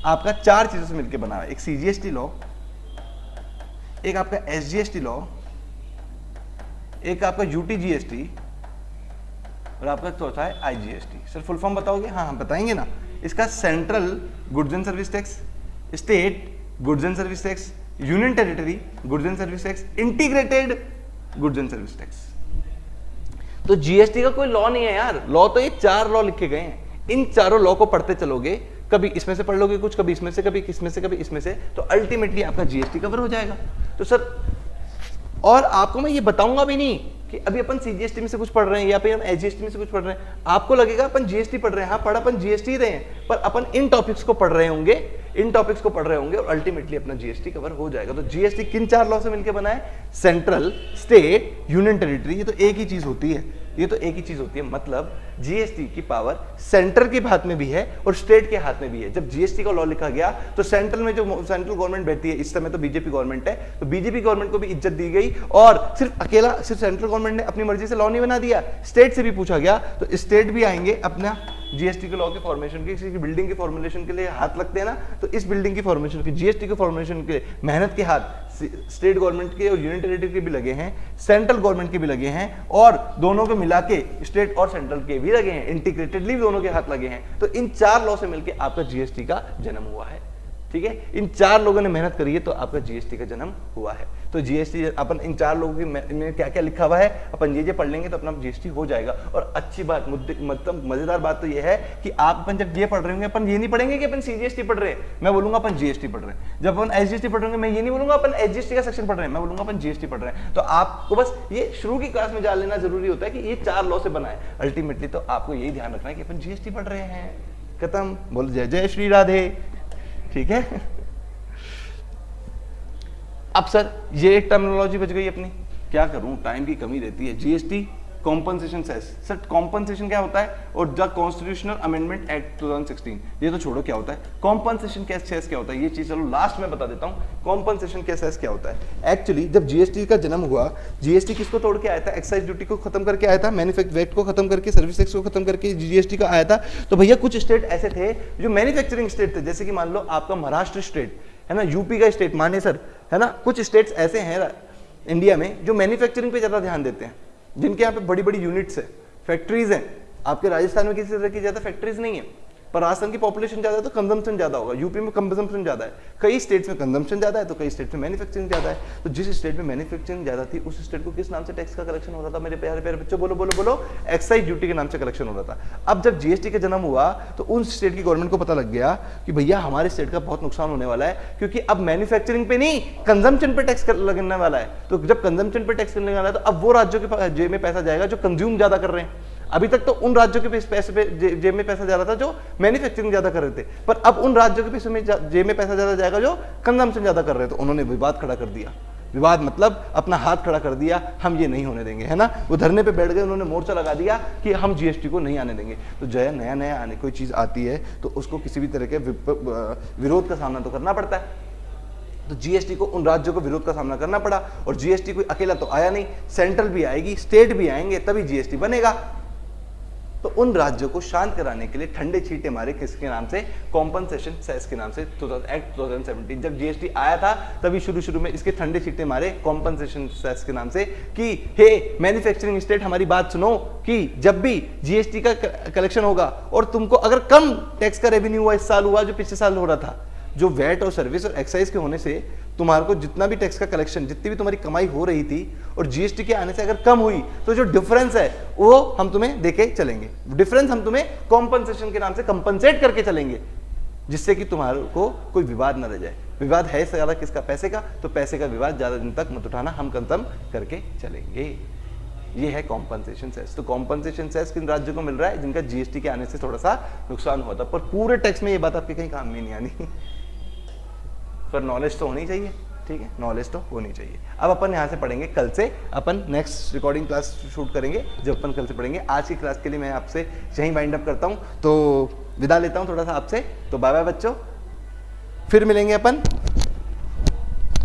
आपका 4 चीजों से मिलकर बना है। एक सीजीएसटी लॉ, एक आपका एसजीएसटी लॉ, एक आपका यूटीजीएसटी, और आपका चौथा है आईजीएसटी। सर फुल फॉर्म बताओगे? हाँ बताएंगे ना। इसका central goods and service tax, state goods and service tax, union territory goods and service tax, integrated goods and service tax. तो जीएसटी का कोई लॉ नहीं है यार, लॉ तो ये 4 लॉ लिखे गए हैं। इन चारों लॉ को पढ़ते चलोगे, कभी इसमें से पढ़ लोगे कुछ, कभी इसमें से, कभी किसमें से, कभी इसमें से, तो अल्टीमेटली आपका जीएसटी कवर हो जाएगा। तो सर और आपको मैं ये बताऊंगा भी नहीं कि अभी अपन सीजीएसटी में से कुछ पढ़ रहे हैं या फिर हम एसजीएसटी में से कुछ पढ़ रहे हैं। आपको लगेगा अपन जीएसटी पढ़ रहे हैं, हाँ पढ़ अपन जीएसटी रहे हैं, पर अपन इन टॉपिक्स को पढ़ रहे होंगे, इन टॉपिक्स को पढ़ रहे होंगे और अल्टीमेटली अपना जीएसटी कवर हो जाएगा। तो जीएसटी किन 4 लॉ से मिलकर बना है? Central, state, union territory. ये तो एक ही चीज होती है, ये तो एक ही चीज होती है। मतलब जीएसटी की पावर सेंटर के हाथ में भी है और स्टेट के हाथ में भी है। जब जीएसटी का लॉ लिखा गया तो सेंट्रल में जो सेंट्रल गवर्नमेंट बैठती है, इस समय तो बीजेपी गवर्नमेंट है, तो बीजेपी गवर्नमेंट को भी इज्जत दी गई, और सिर्फ सेंट्रल गवर्नमेंट ने अपनी मर्जी से लॉ नहीं बना दिया, स्टेट से भी पूछा गया, तो स्टेट भी आएंगे अपना जीएसटी के लॉ के फॉर्मेशन के, किसी की बिल्डिंग के फॉर्मुलेशन के लिए हाथ लगते हैं ना, तो इस बिल्डिंग की फॉर्मेशन की, जीएसटी के फॉर्मेशन के मेहनत के हाथ स्टेट गवर्नमेंट के और यूनियन टेरिटरी के भी लगे हैं, सेंट्रल गवर्नमेंट के भी लगे हैं, और दोनों को मिला के स्टेट और सेंट्रल के भी लगे हैं, इंटीग्रेटेडली दोनों के हाथ लगे हैं। तो इन 4 लॉ से मिलकर आपका जीएसटी का जन्म हुआ है। ठीक है, इन 4 लोगों ने मेहनत करी है तो आपका जीएसटी का जन्म हुआ है। तो जीएसटी अपन इन 4 लोगों की में क्या क्या लिखा हुआ है, अपन ये पढ़ लेंगे तो अपना जीएसटी हो जाएगा। और अच्छी बात, मतलब मजेदार बात तो ये है कि आप अपन जब ये पढ़ रहे होंगे, अपन ये नहीं पढ़ेंगे कि अपन सीजीएसटी पढ़ रहे हैं, मैं बोलूंगा अपन जीएसटी पढ़ रहे हैं। जब अपन एसजीएसटी पढ़ रहे होंगे, मैं ये नहीं बोलूंगा अपन एसजीएसटी का सेक्शन पढ़ रहे हैं, मैं बोलूंगा अपन जीएसटी पढ़ रहे हैं। तो आपको बस ये शुरू की क्लास में जान लेना जरूरी होता है कि ये 4 लॉ से बना है। अल्टीमेटली तो आपको यही ध्यान रखना है कि अपन जीएसटी पढ़ रहे हैं। खत्म, बोल जय जय श्री राधे। ठीक है, अब सर ये एक टर्मिनोलॉजी बच गई अपनी, क्या करूं, टाइम की कमी रहती है। GST compensation cess. Sir compensation क्या होता है, और द कॉन्स्टिट्यूशनल अमेंडमेंट एक्ट 2016, ये तो छोड़ो क्या होता है। कॉम्पनसेशन सेस क्या होता है, ये चीज चलो लास्ट में बता देता हूँ। कॉम्पनसेशन सेस क्या होता है। एक्चुअली जब जीएसटी का जन्म हुआ, जीएसटी किसको तोड़ के आया था, एक्साइज ड्यूटी को खत्म करके आया था, मैन्युफैक्चरिंग वैट को खत्म करके, सर्विस टैक्स को खत्म करके जीएसटी का आया था। तो भैया कुछ स्टेट ऐसे थे जो मैन्युफैक्चरिंग स्टेट थे, जैसे कि मान लो आपका महाराष्ट्र स्टेट है ना, यूपी का स्टेट माने सर, है ना, कुछ स्टेट्स ऐसे हैं इंडिया में जो मैन्युफैक्चरिंग पे ज्यादा ध्यान देते हैं, जिनके यहाँ पे बड़ी बड़ी यूनिट्स है, फैक्ट्रीज हैं। आपके राजस्थान में किसी तरह की ज्यादा फैक्ट्रीज नहीं है, पर राजस्थान की पॉपुलेशन ज्यादा है तो कंजम्पशन ज्यादा होगा। यूपी में कंजम्पशन ज्यादा है, कई स्टेट्स में कंजम्पशन ज्यादा है तो कई स्टेट्स में मैन्युफैक्चरिंग ज्यादा है। तो जिस स्टेट में मैन्युफैक्चरिंग ज्यादा थी उस स्टेट को किस नाम से टैक्स का कलेक्शन हो रहा था मेरे प्यारे प्यारे बच्चों, बोलो बोलो बोलो, एक्साइज ड्यूटी के नाम से कलेक्शन हो रहा था। अब जब जीएसटी का जन्म हुआ तो उन स्टेट की गवर्नमेंट को पता लग गया कि भैया हमारे स्टेट का बहुत नुकसान होने वाला है, क्योंकि अब मैन्युफैक्चरिंग पे नहीं कंजम्पशन पे टैक्स लगने वाला है। तो जब कंजम्पशन पे टैक्स लगने वाला है तो अब वो राज्यों के जेब में पैसा जाएगा जो कंज्यूम ज्यादा कर रहे हैं। अभी तक तो उन राज्यों के पैसे पे जेब में पैसा जा रहा था जो मैन्युफैक्चरिंग ज्यादा कर रहे थे, पर अब उन राज्यों के पैसे में जेब में पैसा ज्यादा जाएगा जो कंजम्पशन ज्यादा कर रहे थे। उन्होंने विवाद खड़ा कर दिया, विवाद मतलब अपना हाथ खड़ा कर दिया, हम ये नहीं होने देंगे, है ना। वो धरने पे बैठ गए, उन्होंने मोर्चा लगा दिया कि हम जीएसटी को नहीं आने देंगे। तो जो है नया नया आने कोई चीज आती है तो उसको किसी भी तरह के विरोध का सामना तो करना पड़ता है। तो जीएसटी को उन राज्यों को विरोध का सामना करना पड़ा, और जीएसटी कोई अकेला तो आया नहीं, सेंट्रल भी आएगी, स्टेट भी आएंगे, तभी जीएसटी बनेगा। तो उन राज्यों को शांत कराने के लिए ठंडे छींटे मारे, किसके नाम से, कॉम्पनसेशन सेस के नाम से। एक्ट 2017 जब जीएसटी आया था तभी शुरू में इसके ठंडे छींटे मारे कॉम्पनसेशन सेस के नाम से कि हे मैन्युफैक्चरिंग स्टेट हमारी बात सुनो, कि जब भी जीएसटी का कलेक्शन होगा और तुमको अगर कम टैक्स का रेवेन्यू हुआ इस साल हुआ जो पिछले साल हो रहा था, जो वैट और सर्विस और एक्साइज के होने से तुम्हारे को जितना भी टैक्स का कलेक्शन, जितनी भी तुम्हारी कमाई हो रही थी और जीएसटी के आने से अगर कम हुई, तो जो डिफरेंस है वो हम तुम्हें देके चलेंगे। डिफरेंस हम तुम्हें कॉम्पनसेशन के नाम से कंपनसेट करके चलेंगे, जिससे कि तुम्हारे को कोई विवाद न रह जाए। विवाद है ज्यादा किसका, पैसे का, तो पैसे का विवाद ज्यादा दिन तक मत उठाना, हम खत्म करके चलेंगे। ये है कॉम्पनसेशन सेस। तो कॉम्पनसेशन सेस किन राज्यों को मिल रहा है, जिनका जीएसटी के आने से थोड़ा सा नुकसान हुआ था, पर पूरे टैक्स में ये बात आपके कहीं काम में नहीं आनी, पर नॉलेज तो होनी चाहिए, ठीक है, नॉलेज तो होनी चाहिए। अब अपन यहाँ से पढ़ेंगे, कल से अपन नेक्स्ट रिकॉर्डिंग क्लास शूट करेंगे, जब अपन कल से पढ़ेंगे। आज की क्लास के लिए मैं आपसे यहीं वाइंड अप करता हूँ, तो विदा लेता हूँ थोड़ा सा आपसे। तो बाय बाय बच्चों, फिर मिलेंगे अपन